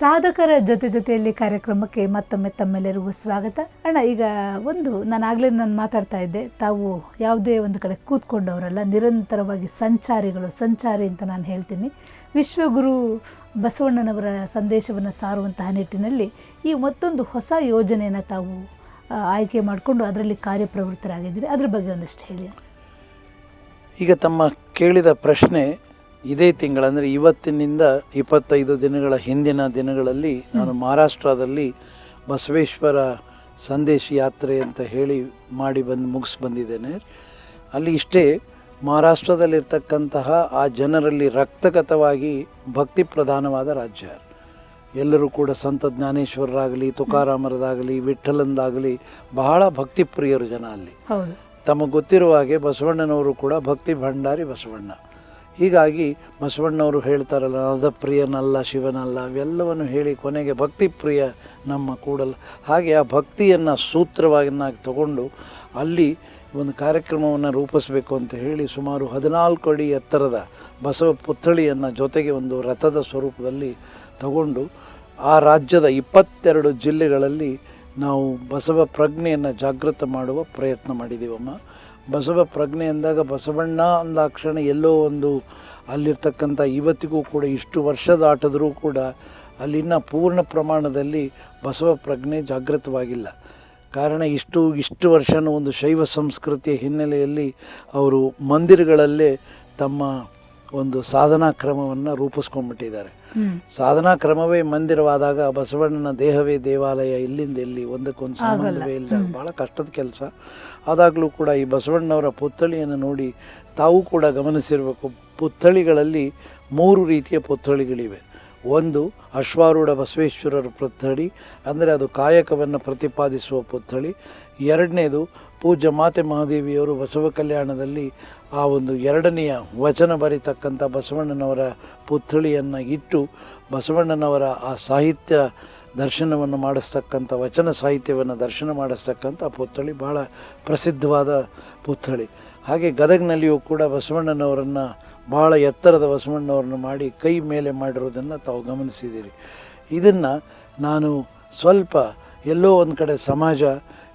ಸಾಧಕರ ಜೊತೆಯಲ್ಲಿ ಕಾರ್ಯಕ್ರಮಕ್ಕೆ ಮತ್ತೊಮ್ಮೆ ತಮ್ಮೆಲ್ಲರಿಗೂ ಸ್ವಾಗತ. ಅಣ್ಣ, ಈಗ ನಾನು ಮಾತಾಡ್ತಾ ಇದ್ದೆ, ತಾವು ಯಾವುದೇ ಒಂದು ಕಡೆ ಕೂತ್ಕೊಂಡವರಲ್ಲ, ನಿರಂತರವಾಗಿ ಸಂಚಾರಿ ಅಂತ ನಾನು ಹೇಳ್ತೀನಿ. ವಿಶ್ವಗುರು ಬಸವಣ್ಣನವರ ಸಂದೇಶವನ್ನು ಸಾರುವಂತಹ ನಿಟ್ಟಿನಲ್ಲಿ ಈ ಮತ್ತೊಂದು ಹೊಸ ಯೋಜನೆಯನ್ನು ತಾವು ಆಯ್ಕೆ ಮಾಡಿಕೊಂಡು ಅದರಲ್ಲಿ ಕಾರ್ಯಪ್ರವೃತ್ತರಾಗಿದ್ದೀರಿ. ಅದ್ರ ಬಗ್ಗೆ ಒಂದಷ್ಟು ಹೇಳಿ. ಈಗ ತಮ್ಮ ಕೇಳಿದ ಪ್ರಶ್ನೆ, ಇದೇ ತಿಂಗಳಂದರೆ ಇವತ್ತಿನಿಂದ 25 ದಿನಗಳ ಹಿಂದಿನ ದಿನಗಳಲ್ಲಿ ನಾನು ಮಹಾರಾಷ್ಟ್ರದಲ್ಲಿ ಬಸವೇಶ್ವರ ಸಂದೇಶ ಯಾತ್ರೆ ಅಂತ ಹೇಳಿ ಮುಗಿಸಿ ಬಂದಿದ್ದೇನೆ. ಅಲ್ಲಿ ಇಷ್ಟೇ, ಮಹಾರಾಷ್ಟ್ರದಲ್ಲಿರ್ತಕ್ಕಂತಹ ಆ ಜನರಲ್ಲಿ ರಕ್ತಗತವಾಗಿ ಭಕ್ತಿ ಪ್ರಧಾನವಾದ ರಾಜ್ಯ. ಎಲ್ಲರೂ ಕೂಡ ಸಂತ ಜ್ಞಾನೇಶ್ವರರಾಗಲಿ, ತುಕಾರಾಮರದಾಗಲಿ, ವಿಠ್ಠಲಂದಾಗಲಿ ಬಹಳ ಭಕ್ತಿಪ್ರಿಯರು ಜನ ಅಲ್ಲಿ. ತಮಗೆ ಗೊತ್ತಿರುವ ಹಾಗೆ ಬಸವಣ್ಣನವರು ಕೂಡ ಭಕ್ತಿ ಭಂಡಾರಿ ಬಸವಣ್ಣ. ಹೀಗಾಗಿ ಬಸವಣ್ಣವರು ಹೇಳ್ತಾರಲ್ಲ, ನಾದಪ್ರಿಯನಲ್ಲ ಶಿವನಲ್ಲ, ಅವೆಲ್ಲವನ್ನು ಹೇಳಿ ಕೊನೆಗೆ ಭಕ್ತಿಪ್ರಿಯ ನಮ್ಮ ಕೂಡಲ್ಲ. ಹಾಗೆ ಆ ಭಕ್ತಿಯನ್ನು ಸೂತ್ರವನ್ನಾಗಿ ತಗೊಂಡು ಅಲ್ಲಿ ಒಂದು ಕಾರ್ಯಕ್ರಮವನ್ನು ರೂಪಿಸಬೇಕು ಅಂತ ಹೇಳಿ ಸುಮಾರು 14 ಅಡಿ ಎತ್ತರದ ಬಸವ ಪುತ್ಥಳಿಯನ್ನು ಜೊತೆಗೆ ಒಂದು ರಥದ ಸ್ವರೂಪದಲ್ಲಿ ತಗೊಂಡು ಆ ರಾಜ್ಯದ 22 ಜಿಲ್ಲೆಗಳಲ್ಲಿ ನಾವು ಬಸವ ಪ್ರಜ್ಞೆಯನ್ನು ಜಾಗೃತ ಮಾಡುವ ಪ್ರಯತ್ನ ಮಾಡಿದ್ದೀವಮ್ಮ. ಬಸವ ಪ್ರಜ್ಞೆ ಅಂದಾಗ ಬಸವಣ್ಣ ಅಂದಾಕ್ಷಣ ಎಲ್ಲೋ ಒಂದು ಅಲ್ಲಿರ್ತಕ್ಕಂಥ ಇವತ್ತಿಗೂ ಕೂಡ ಇಷ್ಟು ವರ್ಷದಾಟದರೂ ಕೂಡ ಅಲ್ಲಿನ ಪೂರ್ಣ ಪ್ರಮಾಣದಲ್ಲಿ ಬಸವ ಪ್ರಜ್ಞೆ ಜಾಗೃತವಾಗಿಲ್ಲ. ಕಾರಣ ಇಷ್ಟು ವರ್ಷನೂ ಒಂದು ಶೈವ ಸಂಸ್ಕೃತಿಯ ಹಿನ್ನೆಲೆಯಲ್ಲಿ ಅವರು ಮಂದಿರಗಳಲ್ಲೇ ತಮ್ಮ ಒಂದು ಸಾಧನಾ ಕ್ರಮವನ್ನು ರೂಪಿಸ್ಕೊಂಡ್ಬಿಟ್ಟಿದ್ದಾರೆ. ಸಾಧನಾ ಕ್ರಮವೇ ಮಂದಿರವಾದಾಗ ಬಸವಣ್ಣನ ದೇಹವೇ ದೇವಾಲಯ, ಇಲ್ಲಿಂದ ಎಲ್ಲಿ ಒಂದಕ್ಕೊಂದು ಸಂಬಂಧವೇ ಇಲ್ಲ. ಭಾಳ ಕಷ್ಟದ ಕೆಲಸ. ಆದಾಗಲೂ ಕೂಡ ಈ ಬಸವಣ್ಣವರ ಪುತ್ಥಳಿಯನ್ನು ನೋಡಿ ತಾವು ಕೂಡ ಗಮನಿಸಿರಬೇಕು. ಪುತ್ಥಳಿಗಳಲ್ಲಿ 3 ರೀತಿಯ ಪುತ್ಥಳಿಗಳಿವೆ. ಒಂದು ಅಶ್ವಾರೂಢ ಬಸವೇಶ್ವರರ ಪುತ್ಥಳಿ, ಅಂದರೆ ಅದು ಕಾಯಕವನ್ನು ಪ್ರತಿಪಾದಿಸುವ ಪುತ್ಥಳಿ. ಎರಡನೇದು ಪೂಜ್ಯ ಮಾತೆ ಮಹಾದೇವಿಯವರು ಬಸವ ಕಲ್ಯಾಣದಲ್ಲಿ ಆ ಒಂದು 2ನೆಯ ವಚನ ಬರೀತಕ್ಕಂಥ ಬಸವಣ್ಣನವರ ಪುತ್ಥಳಿಯನ್ನು ಇಟ್ಟು ಬಸವಣ್ಣನವರ ಆ ಸಾಹಿತ್ಯ ದರ್ಶನವನ್ನು ಮಾಡಿಸ್ತಕ್ಕಂಥ, ವಚನ ಸಾಹಿತ್ಯವನ್ನು ದರ್ಶನ ಮಾಡಿಸ್ತಕ್ಕಂಥ ಪುತ್ಥಳಿ ಭಾಳ ಪ್ರಸಿದ್ಧವಾದ ಪುತ್ಥಳಿ. ಹಾಗೆ ಗದಗ್ನಲ್ಲಿಯೂ ಕೂಡ ಬಸವಣ್ಣನವರನ್ನು ಭಾಳ ಎತ್ತರದ ಬಸವಣ್ಣವ್ರನ್ನ ಮಾಡಿ ಕೈ ಮೇಲೆ ಮಾಡಿರೋದನ್ನು ತಾವು ಗಮನಿಸಿದ್ದೀರಿ. ಇದನ್ನು ನಾನು ಸ್ವಲ್ಪ ಎಲ್ಲೋ ಒಂದು ಕಡೆ ಸಮಾಜ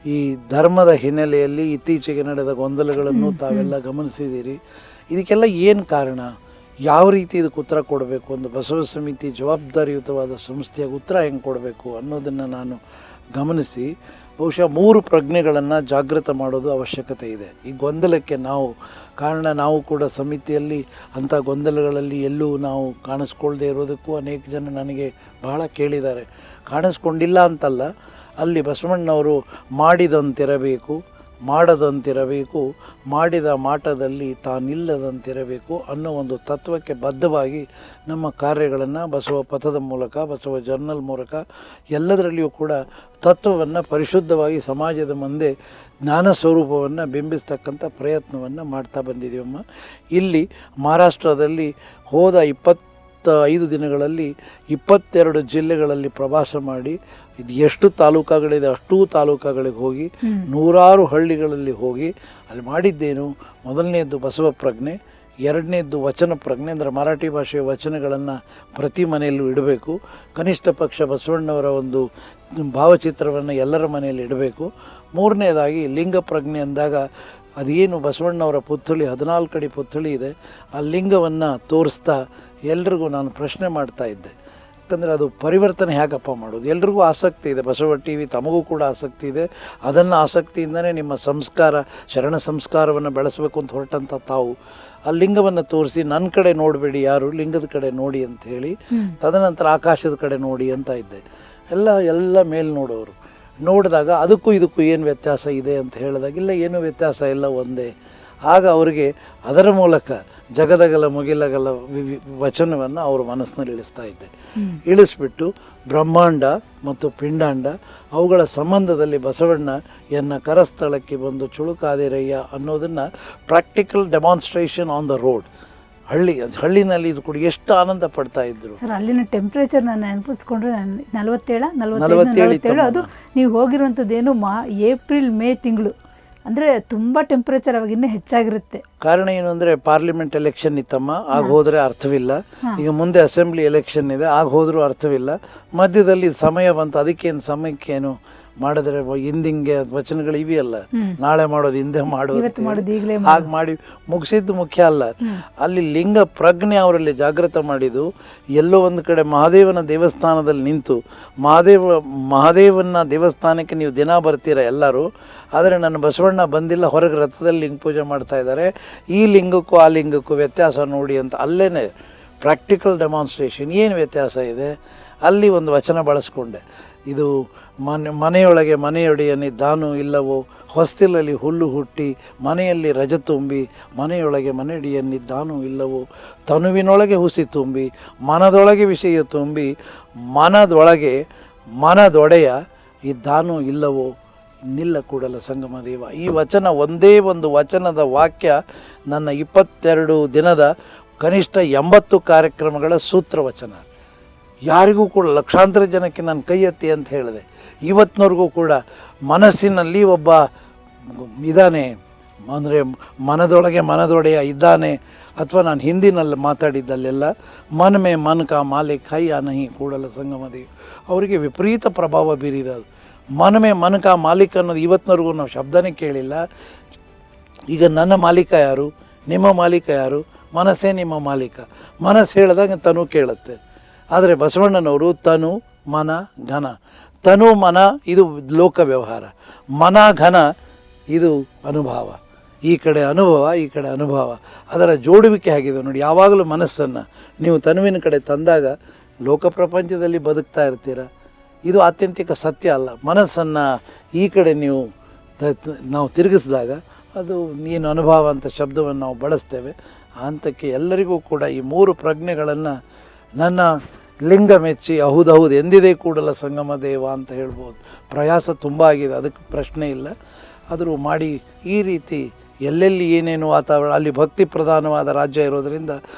ಈ ಧರ್ಮದ ಹಿನ್ನೆಲೆಯಲ್ಲಿ ಇತ್ತೀಚೆಗೆ ನಡೆದ ಗೊಂದಲಗಳನ್ನು ತಾವೆಲ್ಲ ಗಮನಿಸಿದ್ದೀರಿ. ಇದಕ್ಕೆಲ್ಲ ಏನು ಕಾರಣ, ಯಾವ ರೀತಿ ಇದಕ್ಕೆ ಉತ್ತರ ಕೊಡಬೇಕು, ಒಂದು ಬಸವ ಸಮಿತಿ ಜವಾಬ್ದಾರಿಯುತವಾದ ಸಂಸ್ಥೆಯಾಗಿ ಉತ್ತರ ಹೆಂಗೆ ಕೊಡಬೇಕು ಅನ್ನೋದನ್ನು ನಾನು ಗಮನಿಸಿ ಬಹುಶಃ 3 ಪ್ರಜ್ಞೆಗಳನ್ನು ಜಾಗೃತ ಮಾಡೋದು ಅವಶ್ಯಕತೆ ಇದೆ. ಈ ಗೊಂದಲಕ್ಕೆ ನಾವು ಕೂಡ ಸಮಿತಿಯಲ್ಲಿ ಅಂಥ ಗೊಂದಲಗಳಲ್ಲಿ ಎಲ್ಲೂ ನಾವು ಕಾಣಿಸ್ಕೊಳ್ದೇ ಇರೋದಕ್ಕೂ ಅನೇಕ ಜನ ನನಗೆ ಬಹಳ ಕೇಳಿದ್ದಾರೆ. ಕಾಣಿಸ್ಕೊಂಡಿಲ್ಲ ಅಂತಲ್ಲ, ಅಲ್ಲಿ ಬಸವಣ್ಣವರು ಮಾಡಿದಂತಿರಬೇಕು, ಮಾಡದಂತಿರಬೇಕು, ಮಾಡಿದ ಮಾಟದಲ್ಲಿ ತಾನಿಲ್ಲದಂತಿರಬೇಕು ಅನ್ನೋ ಒಂದು ತತ್ವಕ್ಕೆ ಬದ್ಧವಾಗಿ ನಮ್ಮ ಕಾರ್ಯಗಳನ್ನು ಬಸವ ಪಥದ ಮೂಲಕ, ಬಸವ ಜರ್ನಲ್ ಮೂಲಕ ಎಲ್ಲದರಲ್ಲಿಯೂ ಕೂಡ ತತ್ವವನ್ನು ಪರಿಶುದ್ಧವಾಗಿ ಸಮಾಜದ ಮುಂದೆ ಜ್ಞಾನ ಸ್ವರೂಪವನ್ನು ಬಿಂಬಿಸ್ತಕ್ಕಂಥ ಪ್ರಯತ್ನವನ್ನು ಮಾಡ್ತಾ ಬಂದಿದ್ದೀವಮ್ಮ. ಇಲ್ಲಿ ಮಹಾರಾಷ್ಟ್ರದಲ್ಲಿ ಹೋದ 25 ದಿನಗಳಲ್ಲಿ 22 ಜಿಲ್ಲೆಗಳಲ್ಲಿ ಪ್ರವಾಸ ಮಾಡಿ, ಇದು ಎಷ್ಟು ತಾಲೂಕುಗಳಿದೆ ಅಷ್ಟೂ ತಾಲೂಕುಗಳಿಗೆ ಹೋಗಿ, 100 ಹಳ್ಳಿಗಳಲ್ಲಿ ಹೋಗಿ ಅಲ್ಲಿ ಮಾಡಿದ್ದೇನು, ಮೊದಲನೇದ್ದು ಬಸವ ಪ್ರಜ್ಞೆ, ಎರಡನೇದ್ದು ವಚನ ಪ್ರಜ್ಞೆ, ಅಂದರೆ ಮರಾಠಿ ಭಾಷೆಯ ವಚನಗಳನ್ನು ಪ್ರತಿ ಮನೆಯಲ್ಲೂ ಇಡಬೇಕು. ಕನಿಷ್ಠ ಪಕ್ಷ ಬಸವಣ್ಣವರ ಒಂದು ಭಾವಚಿತ್ರವನ್ನು ಎಲ್ಲರ ಮನೆಯಲ್ಲಿ ಇಡಬೇಕು. ಮೂರನೇದಾಗಿ ಲಿಂಗ ಪ್ರಜ್ಞೆ ಅಂದಾಗ ಅದೇನು ಬಸವಣ್ಣವರ ಪುತ್ಥಳಿ 14 ಅಡಿ ಪುತ್ಥಳಿ ಇದೆ, ಆ ಲಿಂಗವನ್ನು ತೋರಿಸ್ತಾ ಎಲ್ರಿಗೂ ನಾನು ಪ್ರಶ್ನೆ ಮಾಡ್ತಾ ಇದ್ದೆ. ಯಾಕಂದರೆ ಅದು ಪರಿವರ್ತನೆ ಹೇಗಪ್ಪ ಮಾಡೋದು, ಎಲ್ರಿಗೂ ಆಸಕ್ತಿ ಇದೆ. ಬಸವ ಟಿ ವಿ ತಮಗೂ ಕೂಡ ಆಸಕ್ತಿ ಇದೆ. ಅದನ್ನು ಆಸಕ್ತಿಯಿಂದಲೇ ನಿಮ್ಮ ಸಂಸ್ಕಾರ, ಶರಣ ಸಂಸ್ಕಾರವನ್ನು ಬೆಳೆಸಬೇಕು ಅಂತ ಹೊರಟಂಥ ತಾವು ಆ ಲಿಂಗವನ್ನು ತೋರಿಸಿ, ನನ್ನ ಕಡೆ ನೋಡಬೇಡಿ ಯಾರು, ಲಿಂಗದ ಕಡೆ ನೋಡಿ ಅಂತ ಹೇಳಿ, ತದನಂತರ ಆಕಾಶದ ಕಡೆ ನೋಡಿ ಅಂತ ಇದ್ದೆ. ಎಲ್ಲ ಮೇಲೆ ನೋಡೋರು. ನೋಡಿದಾಗ ಅದಕ್ಕೂ ಇದಕ್ಕೂ ಏನು ವ್ಯತ್ಯಾಸ ಇದೆ ಅಂತ ಹೇಳಿದಾಗ, ಇಲ್ಲ ಏನೂ ವ್ಯತ್ಯಾಸ ಇಲ್ಲ, ಒಂದೇ. ಆಗ ಅವರಿಗೆ ಅದರ ಮೂಲಕ ಜಗದಗಲ ಮುಗಿಲಗಲ ವಚನವನ್ನು ಅವರು ಮನಸ್ಸಿನಲ್ಲಿ ಇಳಿಸ್ತಾ ಇದ್ದೆ. ಇಳಿಸ್ಬಿಟ್ಟು ಬ್ರಹ್ಮಾಂಡ ಮತ್ತು ಪಿಂಡಾಂಡ ಅವುಗಳ ಸಂಬಂಧದಲ್ಲಿ ಬಸವಣ್ಣ ಕರಸ್ಥಳಕ್ಕೆ ಬಂದು ಚುಳುಕಾದಿರಯ್ಯ ಅನ್ನೋದನ್ನು practical demonstration on the road, ಹಳ್ಳಿನಲ್ಲಿ ಇದು ಕೂಡ ಎಷ್ಟು ಆನಂದ ಪಡ್ತಾ ಇದ್ರು ಸರ್. ಅಲ್ಲಿನ ಟೆಂಪ್ರೇಚರ್ ನಾನು ನೆನಪಿಸ್ಕೊಂಡ್ರೆ 47 ಅದು ನೀವು ಹೋಗಿರುವಂಥದ್ದೇನು ಏಪ್ರಿಲ್ ಮೇ ತಿಂಗಳು, ಅಂದರೆ ತುಂಬ ಟೆಂಪ್ರೇಚರ್ ಅವಾಗ ಇನ್ನೂ ಹೆಚ್ಚಾಗಿರುತ್ತೆ. ಕಾರಣ ಏನು ಅಂದರೆ ಪಾರ್ಲಿಮೆಂಟ್ ಎಲೆಕ್ಷನ್ ಇತ್ತಮ್ಮ, ಆಗ ಹೋದರೆ ಅರ್ಥವಿಲ್ಲ. ಈಗ ಮುಂದೆ ಅಸೆಂಬ್ಲಿ ಎಲೆಕ್ಷನ್ ಇದೆ, ಆಗ ಹೋದರೂ ಅರ್ಥವಿಲ್ಲ. ಮಧ್ಯದಲ್ಲಿ ಸಮಯ ಬಂತು, ಅದಕ್ಕೇನು ಸಮಯಕ್ಕೇನು ಮಾಡಿದ್ರೆ ಹಿಂದಿಂಗೆ ವಚನಗಳು ಇವೆಯಲ್ಲ, ನಾಳೆ ಮಾಡೋದು ಹಿಂದೆ ಮಾಡೋದು ಹಾಗೆ ಮಾಡಿ ಮುಗಿಸಿದ್ದು ಮುಖ್ಯ ಅಲ್ಲ. ಅಲ್ಲಿ ಲಿಂಗ ಪ್ರಜ್ಞೆ ಅವರಲ್ಲಿ ಜಾಗೃತ ಮಾಡಿದ್ದು. ಎಲ್ಲೋ ಒಂದು ಕಡೆ ಮಹಾದೇವನ ದೇವಸ್ಥಾನದಲ್ಲಿ ನಿಂತು ಮಹಾದೇವನ ದೇವಸ್ಥಾನಕ್ಕೆ ನೀವು ದಿನ ಬರ್ತೀರ ಎಲ್ಲರೂ, ಆದರೆ ನನ್ನ ಬಸವಣ್ಣ ಬಂದಿಲ್ಲ, ಹೊರಗೆ ರಥದಲ್ಲಿ ಲಿಂಗ ಪೂಜೆ ಮಾಡ್ತಾ ಇದ್ದಾರೆ, ಈ ಲಿಂಗಕ್ಕೂ ಆ ಲಿಂಗಕ್ಕೂ ವ್ಯತ್ಯಾಸ ನೋಡಿ ಅಂತ ಅಲ್ಲೇ ಪ್ರಾಕ್ಟಿಕಲ್ ಡೆಮಾನ್ಸ್ಟ್ರೇಷನ್ ಏನು ವ್ಯತ್ಯಾಸ ಇದೆ ಅಲ್ಲಿ ಒಂದು ವಚನ ಬಳಸ್ಕೊಂಡೆ. ಇದು ಮನೆಯೊಳಗೆ ಮನೆಯೊಡೆಯನಿದ್ದಾನೋ ಇಲ್ಲವೋ, ಹೊಸ್ತಿಲಲ್ಲಿ ಹುಲ್ಲು ಹುಟ್ಟಿ ಮನೆಯಲ್ಲಿ ರಜ ತುಂಬಿ, ಮನೆಯೊಳಗೆ ಮನೆಯೊಡೆಯನಿದ್ದಾನೋ ಇಲ್ಲವೋ, ತನುವಿನೊಳಗೆ ಹುಸಿ ತುಂಬಿ ಮನದೊಳಗೆ ವಿಷಯ ತುಂಬಿ, ಮನದೊಳಗೆ ಮನದೊಡೆಯ ಇದ್ದಾನೋ ಇಲ್ಲವೋ, ನಿಲ್ಲ ಕೂಡಲ ಸಂಗಮ ದೇವ. ಈ ವಚನ ಒಂದೇ ಒಂದು ವಚನದ ವಾಕ್ಯ ನನ್ನ 22 ದಿನದ ಕನಿಷ್ಠ 80 ಕಾರ್ಯಕ್ರಮಗಳ ಸೂತ್ರ ವಚನ. ಯಾರಿಗೂ ಕೂಡ ಲಕ್ಷಾಂತರ ಜನಕ್ಕೆ ನಾನು ಕೈ ಎತ್ತಿ ಅಂತ ಹೇಳಿದೆ. ಇವತ್ತಿನವರೆಗೂ ಕೂಡ ಮನಸ್ಸಿನಲ್ಲಿ ಒಬ್ಬ ಇದ್ದಾನೆ ಅಂದರೆ ಮನದೊಳಗೆ ಮನದೊಡೆಯ ಇದ್ದಾನೆ. ಅಥವಾ ನಾನು ಹಿಂದಿನಲ್ಲಿ ಮಾತಾಡಿದ್ದಲ್ಲೆಲ್ಲ ಮನ್ ಕಾ ಮಾಲಿಕ್ ಹೈ ಯಾ ನಹಿ ಕೂಡಲ ಸಂಗಮ ದೇವ್, ಅವರಿಗೆ ವಿಪರೀತ ಪ್ರಭಾವ ಬೀರಿದೆ ಅದು. ಮನ್ ಕಾ ಮಾಲಿಕ್ ಅನ್ನೋದು ಇವತ್ತಿನವರೆಗೂ ನಾವು ಶಬ್ದನೇ ಕೇಳಿಲ್ಲ. ಈಗ ನನ್ನ ಮಾಲೀಕ ಯಾರು, ನಿಮ್ಮ ಮಾಲೀಕ ಯಾರು? ಮನಸ್ಸೇ ನಿಮ್ಮ ಮಾಲೀಕ. ಮನಸ್ಸು ಹೇಳಿದಾಗ ತನು ಕೇಳುತ್ತೆ. ಆದರೆ ಬಸವಣ್ಣನವರು ತನು ಮನ ಘನ, ತನು ಮನ ಇದು ಲೋಕ ವ್ಯವಹಾರ, ಮನ ಘನ ಇದು ಅನುಭವ. ಈ ಕಡೆ ಅನುಭವ, ಈ ಕಡೆ ಅನುಭವ, ಅದರ ಜೋಡುವಿಕೆ ಆಗಿದೆ ನೋಡಿ. ಯಾವಾಗಲೂ ಮನಸ್ಸನ್ನು ನೀವು ತನುವಿನ ಕಡೆ ತಂದಾಗ ಲೋಕ ಪ್ರಪಂಚದಲ್ಲಿ ಬದುಕ್ತಾ ಇರ್ತೀರ. ಇದು ಆತ್ಯಂತಿಕ ಸತ್ಯ ಅಲ್ಲ. ಮನಸ್ಸನ್ನು ಈ ಕಡೆ ನಾವು ತಿರುಗಿಸಿದಾಗ ಅದು ನೀನು ಅನುಭವ ಅಂತ ಶಬ್ದವನ್ನು ನಾವು ಬಳಸ್ತೇವೆ. ಹಂತಕ್ಕೆ ಎಲ್ಲರಿಗೂ ಕೂಡ ಈ 3 ಪ್ರಜ್ಞೆಗಳನ್ನು ನನ್ನ ಲಿಂಗ ಮೆಚ್ಚಿ ಹೌದೌದು ಎಂದಿದೆ ಕೂಡಲ ಸಂಗಮ ದೇವ ಅಂತ ಹೇಳ್ಬೋದು. ಪ್ರಯಾಸ ತುಂಬ ಆಗಿದೆ, ಅದಕ್ಕೆ ಪ್ರಶ್ನೆ ಇಲ್ಲ. ಆದರೂ ಮಾಡಿ ಈ ರೀತಿ ಎಲ್ಲೆಲ್ಲಿ ಏನೇನು ವಾತಾವರಣ, ಅಲ್ಲಿ ಭಕ್ತಿ ಪ್ರಧಾನವಾದ ರಾಜ್ಯ ಇರೋದರಿಂದ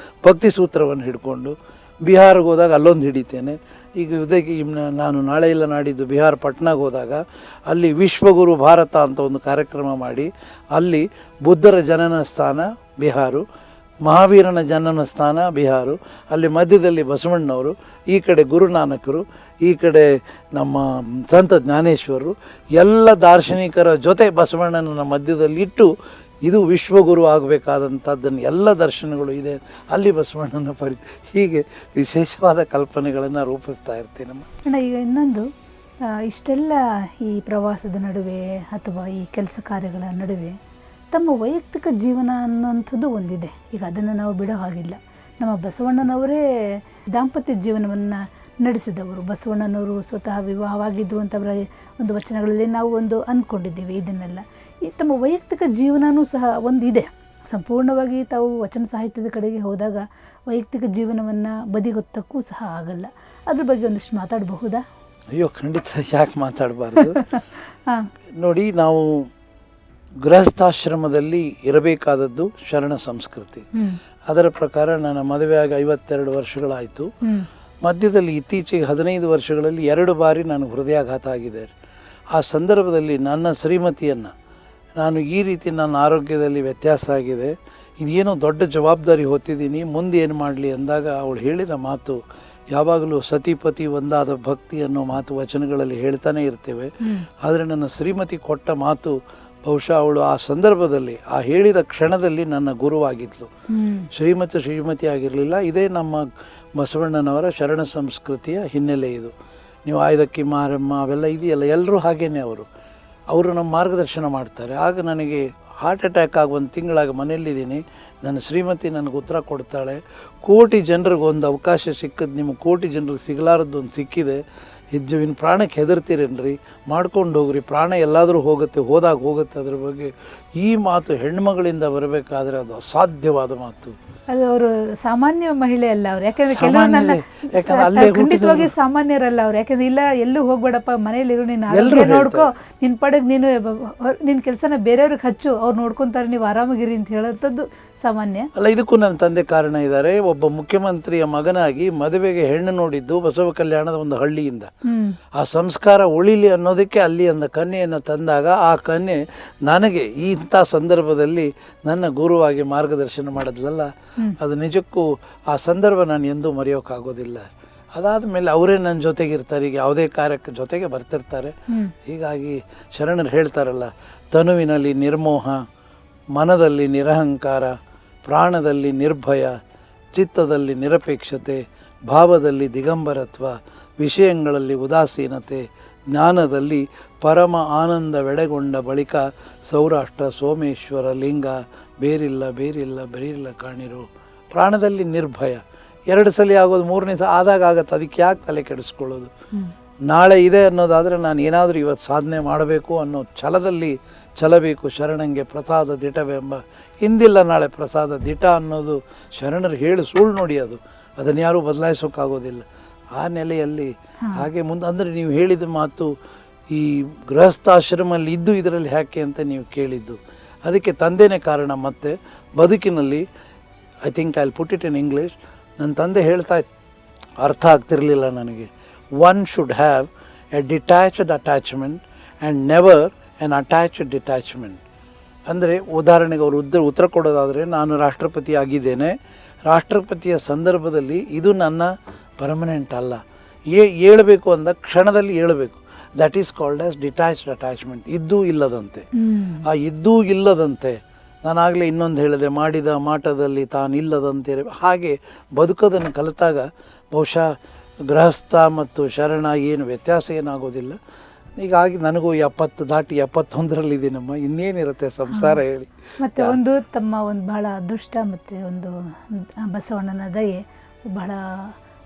ಭಕ್ತಿ ಸೂತ್ರವನ್ನು ಹಿಡ್ಕೊಂಡು ಬಿಹಾರಿಗೆ ಹೋದಾಗ ಅಲ್ಲೊಂದು ಹಿಡಿತೇನೆ. ಈಗ ಇದಕ್ಕೆ ನಾನು ನಾಳೆ ಇಲ್ಲ ನಾಡಿದ್ದು ಬಿಹಾರ ಪಟ್ನಾಗೆ ಹೋದಾಗ ಅಲ್ಲಿ ವಿಶ್ವಗುರು ಭಾರತ ಅಂತ ಒಂದು ಕಾರ್ಯಕ್ರಮ ಮಾಡಿ, ಅಲ್ಲಿ ಬುದ್ಧರ ಜನನ ಸ್ಥಾನ ಬಿಹಾರು, ಮಹಾವೀರನ ಜನನ ಸ್ಥಾನ ಬಿಹಾರು, ಅಲ್ಲಿ ಮಧ್ಯದಲ್ಲಿ ಬಸವಣ್ಣವರು, ಈ ಕಡೆ ಗುರುನಾನಕರು, ಈ ಕಡೆ ನಮ್ಮ ಸಂತ ಜ್ಞಾನೇಶ್ವರರು, ಎಲ್ಲ ದಾರ್ಶನಿಕರ ಜೊತೆ ಬಸವಣ್ಣನ ಮಧ್ಯದಲ್ಲಿಟ್ಟು ಇದು ವಿಶ್ವಗುರು ಆಗಬೇಕಾದಂಥದ್ದನ್ನು ಎಲ್ಲ ದರ್ಶನಗಳು ಇದೆ ಅಲ್ಲಿ ಬಸವಣ್ಣನ ಹೀಗೆ ವಿಶೇಷವಾದ ಕಲ್ಪನೆಗಳನ್ನು ರೂಪಿಸ್ತಾ ಇರ್ತೀನಮ್ಮ. ಅಣ್ಣ, ಈಗ ಇನ್ನೊಂದು ಇಷ್ಟೆಲ್ಲ ಈ ಪ್ರವಾಸದ ನಡುವೆ ಅಥವಾ ಈ ಕೆಲಸ ಕಾರ್ಯಗಳ ನಡುವೆ ತಮ್ಮ ವೈಯಕ್ತಿಕ ಜೀವನ ಅನ್ನೋಂಥದ್ದು ಒಂದಿದೆ. ಈಗ ಅದನ್ನು ನಾವು ಬಿಡೋ ಹಾಗಿಲ್ಲ. ನಮ್ಮ ಬಸವಣ್ಣನವರೇ ದಾಂಪತ್ಯ ಜೀವನವನ್ನು ನಡೆಸಿದವರು. ಬಸವಣ್ಣನವರು ಸ್ವತಃ ವಿವಾಹವಾಗಿದ್ದು ಅಂತವರ ಒಂದು ವಚನಗಳಲ್ಲಿ ನಾವು ಒಂದು ಅಂದ್ಕೊಂಡಿದ್ದೀವಿ. ಇದನ್ನೆಲ್ಲ ಈ ತಮ್ಮ ವೈಯಕ್ತಿಕ ಜೀವನವೂ ಸಹ ಒಂದಿದೆ. ಸಂಪೂರ್ಣವಾಗಿ ತಾವು ವಚನ ಸಾಹಿತ್ಯದ ಕಡೆಗೆ ಹೋದಾಗ ವೈಯಕ್ತಿಕ ಜೀವನವನ್ನು ಬದಿಗೊತ್ತಕ್ಕೂ ಸಹ ಆಗಲ್ಲ. ಅದ್ರ ಬಗ್ಗೆ ಒಂದಿಷ್ಟು ಮಾತಾಡಬಹುದಾ? ಅಯ್ಯೋ, ಖಂಡಿತ, ಯಾಕೆ ಮಾತಾಡಬಾರ್ದು. ನೋಡಿ, ನಾವು ಗೃಹಸ್ಥಾಶ್ರಮದಲ್ಲಿ ಇರಬೇಕಾದದ್ದು ಶರಣ ಸಂಸ್ಕೃತಿ. ಅದರ ಪ್ರಕಾರ ನನ್ನ ಮದುವೆಯಾಗಿ 52 ವರ್ಷಗಳಾಯಿತು. ಮಧ್ಯದಲ್ಲಿ ಇತ್ತೀಚೆಗೆ 15 ವರ್ಷಗಳಲ್ಲಿ 2 ಬಾರಿ ನನಗೆ ಹೃದಯಾಘಾತ ಆಗಿದೆ. ಆ ಸಂದರ್ಭದಲ್ಲಿ ನನ್ನ ಶ್ರೀಮತಿಯನ್ನು ನಾನು ಈ ರೀತಿ ನನ್ನ ಆರೋಗ್ಯದಲ್ಲಿ ವ್ಯತ್ಯಾಸ ಆಗಿದೆ, ಇದೇನೋ ದೊಡ್ಡ ಜವಾಬ್ದಾರಿ ಹೊತ್ತಿದ್ದೀನಿ, ಮುಂದೆ ಏನು ಮಾಡಲಿ ಅಂದಾಗ ಅವಳು ಹೇಳಿದ ಮಾತು, ಯಾವಾಗಲೂ ಸತಿಪತಿ ಒಂದಾದ ಭಕ್ತಿ ಅನ್ನೋ ಮಾತು ವಚನಗಳಲ್ಲಿ ಹೇಳ್ತಾನೆ ಇರ್ತೇವೆ. ಆದರೆ ನನ್ನ ಶ್ರೀಮತಿ ಕೊಟ್ಟ ಮಾತು, ಬಹುಶಃ ಅವಳು ಆ ಸಂದರ್ಭದಲ್ಲಿ ಆ ಹೇಳಿದ ಕ್ಷಣದಲ್ಲಿ ನನ್ನ ಗುರುವಾಗಿದ್ಲು. ಶ್ರೀಮತಿ ಆಗಿರಲಿಲ್ಲ. ಇದೇ ನಮ್ಮ ಬಸವಣ್ಣನವರ ಶರಣ ಸಂಸ್ಕೃತಿಯ ಹಿನ್ನೆಲೆ ಇದು. ನೀವು ಆಯ್ದಕ್ಕಿ ಮಾರಮ್ಮ ಅವೆಲ್ಲ ಇದೆಯಲ್ಲ, ಎಲ್ಲರೂ ಹಾಗೇನೆ ಅವರು ನಮ್ಮ ಮಾರ್ಗದರ್ಶನ ಮಾಡ್ತಾರೆ. ಆಗ ನನಗೆ ಹಾರ್ಟ್ ಅಟ್ಯಾಕ್ ಆಗಿ 1 ತಿಂಗಳಾಗಿ ಮನೆಯಲ್ಲಿದ್ದೀನಿ. ನನ್ನ ಶ್ರೀಮತಿ ನನಗೆ ಉತ್ತರ ಕೊಡ್ತಾಳೆ, ಕೋಟಿ ಜನರಿಗೆ ಒಂದು ಅವಕಾಶ ಸಿಕ್ಕದ್ದು, ನಿಮಗೆ ಕೋಟಿ ಜನರಿಗೆ ಸಿಗಲಾರದ್ದೊಂದು ಸಿಕ್ಕಿದೆ, ಇನ್ನು ಪ್ರಾಣಕ್ಕೆ ಹೆದರ್ತೀರೇನ್ರಿ, ಮಾಡ್ಕೊಂಡು ಹೋಗ್ರಿ, ಪ್ರಾಣ ಎಲ್ಲಾದರೂ ಹೋಗುತ್ತೆ. ಅದ್ರ ಬಗ್ಗೆ ಈ ಮಾತು ಹೆಣ್ಮಗಳಿಂದ ಬರಬೇಕಾದ್ರೆ ಅದು ಅಸಾಧ್ಯವಾದ ಮಾತು. ಅದು ಅವರು ಸಾಮಾನ್ಯ ಮಹಿಳೆ ಅಲ್ಲ ಅವರು. ಯಾಕಂದ್ರೆ ಖಂಡಿತವಾಗಿ ಸಾಮಾನ್ಯರಲ್ಲ ಅವ್ರು. ಯಾಕಂದ್ರೆ ಇಲ್ಲ, ಎಲ್ಲೂ ಹೋಗ್ಬೇಡಪ್ಪ, ಮನೇಲಿರು, ನೀನು ಆರೋಗ್ಯ ನೋಡ್ಕೋ, ನಿನ್ನ ಪಡೆಗೆ ನೀನು ನಿನ್ನ ಕೆಲಸನ ಬೇರೆಯವ್ರಿಗೆ ಹಚ್ಚು, ಅವ್ರು ನೋಡ್ಕೊತಾರೆ, ನೀವು ಆರಾಮಾಗಿರಿ ಅಂತ ಹೇಳೋಂಥದ್ದು ಸಾಮಾನ್ಯ ಅಲ್ಲ. ಇದಕ್ಕೂ ನನ್ನ ತಂದೆ ಕಾರಣ ಇದ್ದಾರೆ. ಒಬ್ಬ ಮುಖ್ಯಮಂತ್ರಿಯ ಮಗನಾಗಿ ಮದುವೆಗೆ ಹೆಣ್ಣು ನೋಡಿದ್ದು ಬಸವ ಕಲ್ಯಾಣದ ಒಂದು ಹಳ್ಳಿಯಿಂದ. ಆ ಸಂಸ್ಕಾರ ಉಳಿಲಿ ಅನ್ನೋದಕ್ಕೆ ಅಲ್ಲಿ ಒಂದು ಕನ್ಯೆಯನ್ನು ತಂದಾಗ ಆ ಕನ್ಯೆ ನನಗೆ ಇಂಥ ಸಂದರ್ಭದಲ್ಲಿ ನನ್ನ ಗುರುವಾಗಿ ಮಾರ್ಗದರ್ಶನ ಮಾಡಿದ್ಲಲ್ಲ, ಅದು ನಿಜಕ್ಕೂ ಆ ಸಂದರ್ಭ ನಾನು ಎಂದೂ ಮರೆಯೋಕ್ಕಾಗೋದಿಲ್ಲ. ಅದಾದ ಮೇಲೆ ಅವರೇ ನನ್ನ ಜೊತೆಗಿರ್ತಾರೆ, ಈಗ ಯಾವುದೇ ಕಾರ್ಯಕ್ಕೆ ಜೊತೆಗೆ ಬರ್ತಿರ್ತಾರೆ. ಹೀಗಾಗಿ ಶರಣರು ಹೇಳ್ತಾರಲ್ಲ, ತನುವಿನಲ್ಲಿ ನಿರ್ಮೋಹ, ಮನದಲ್ಲಿ ನಿರಹಂಕಾರ, ಪ್ರಾಣದಲ್ಲಿ ನಿರ್ಭಯ, ಚಿತ್ತದಲ್ಲಿ ನಿರಪೇಕ್ಷತೆ, ಭಾವದಲ್ಲಿ ದಿಗಂಬರತ್ವ, ವಿಷಯಗಳಲ್ಲಿ ಉದಾಸೀನತೆ, ಜ್ಞಾನದಲ್ಲಿ ಪರಮ ಆನಂದವೆಡೆಗೊಂಡ ಬಳಿಕ ಸೌರಾಷ್ಟ್ರ ಸೋಮೇಶ್ವರ ಲಿಂಗ ಬೇರಿಲ್ಲ ಬೇರಿಲ್ಲ ಬೇರಿಲ್ಲ ಕಾಣಿರು. ಪ್ರಾಣದಲ್ಲಿ ನಿರ್ಭಯ, 2 ಸಲ ಆಗೋದು, 3ನೇ ಸಲ ಆದಾಗ ಆಗತ್ತೆ, ಅದಕ್ಕೆ ಯಾಕೆ ತಲೆ ಕೆಡಿಸ್ಕೊಳ್ಳೋದು. ನಾಳೆ ಇದೆ ಅನ್ನೋದಾದರೆ ನಾನು ಏನಾದರೂ ಇವತ್ತು ಸಾಧನೆ ಮಾಡಬೇಕು ಅನ್ನೋ ಛಲದಲ್ಲಿ ಛಲಬೇಕು. ಶರಣಂಗೆ ಪ್ರಸಾದ ದಿಟವೆಂಬ, ಇಂದಿಲ್ಲ ನಾಳೆ ಪ್ರಸಾದ ದಿಟ ಅನ್ನೋದು ಶರಣರು ಹೇಳಿ ಸುಳ್ಳು ನೋಡಿ, ಅದನ್ನು ಯಾರೂ ಬದಲಾಯಿಸೋಕ್ಕಾಗೋದಿಲ್ಲ. ಆ ನೆಲೆಯಲ್ಲಿ ಹಾಗೆ ಮುಂದೆ ಅಂದರೆ ನೀವು ಹೇಳಿದ ಮಾತು ಈ ಗೃಹಸ್ಥಾಶ್ರಮಲ್ಲಿ ಇದ್ದು ಇದರಲ್ಲಿ ಯಾಕೆ ಅಂತ ನೀವು ಕೇಳಿದ್ದು, ಅದಕ್ಕೆ ತಂದೆನೇ ಕಾರಣ. ಮತ್ತು ಬದುಕಿನಲ್ಲಿ I think I will put it in English, ನನ್ನ ತಂದೆ ಹೇಳ್ತಾ ಅರ್ಥ ಆಗ್ತಿರಲಿಲ್ಲ ನನಗೆ. One should have A detached attachment and never an attached detachment. ಅಂದರೆ ಉದಾಹರಣೆಗೆ ಅವರು ಉತ್ತರ ಕೊಡೋದಾದರೆ, ನಾನು ರಾಷ್ಟ್ರಪತಿ ಆಗಿದ್ದೇನೆ, ರಾಷ್ಟ್ರಪತಿಯ ಸಂದರ್ಭದಲ್ಲಿ ಇದು ನನ್ನ ಪರ್ಮನೆಂಟ್ ಅಲ್ಲ, ಏಳಬೇಕು ಅಂದ ಕ್ಷಣದಲ್ಲಿ ಏಳಬೇಕು. That is called as detached attachment. ಇದ್ದೂ ಇಲ್ಲದಂತೆ. ಆ ಇದ್ದೂ ಇಲ್ಲದಂತೆ, ನಾನಾಗಲೇ ಇನ್ನೊಂದು ಹೇಳಿದೆ, ಮಾಡಿದ ಮಾಟದಲ್ಲಿ ತಾನಿಲ್ಲದಂತೆ. ಹಾಗೆ ಬದುಕೋದನ್ನು ಕಲಿತಾಗ ಬಹುಶಃ ಗೃಹಸ್ಥ ಮತ್ತು ಶರಣ ಏನು ವ್ಯತ್ಯಾಸ ಏನಾಗೋದಿಲ್ಲ. ಹೀಗಾಗಿ ನನಗೂ 70 ದಾಟಿ 71ರಲ್ಲಿದ್ದೀನಮ್ಮ, ಇನ್ನೇನಿರುತ್ತೆ ಸಂಸಾರ ಹೇಳಿ. ಮತ್ತು ಒಂದು ತಮ್ಮ ಒಂದು ಬಹಳ ಅದೃಷ್ಟ ಮತ್ತು ಒಂದು ಬಸವಣ್ಣನ ದಯೆ, ಬಹಳ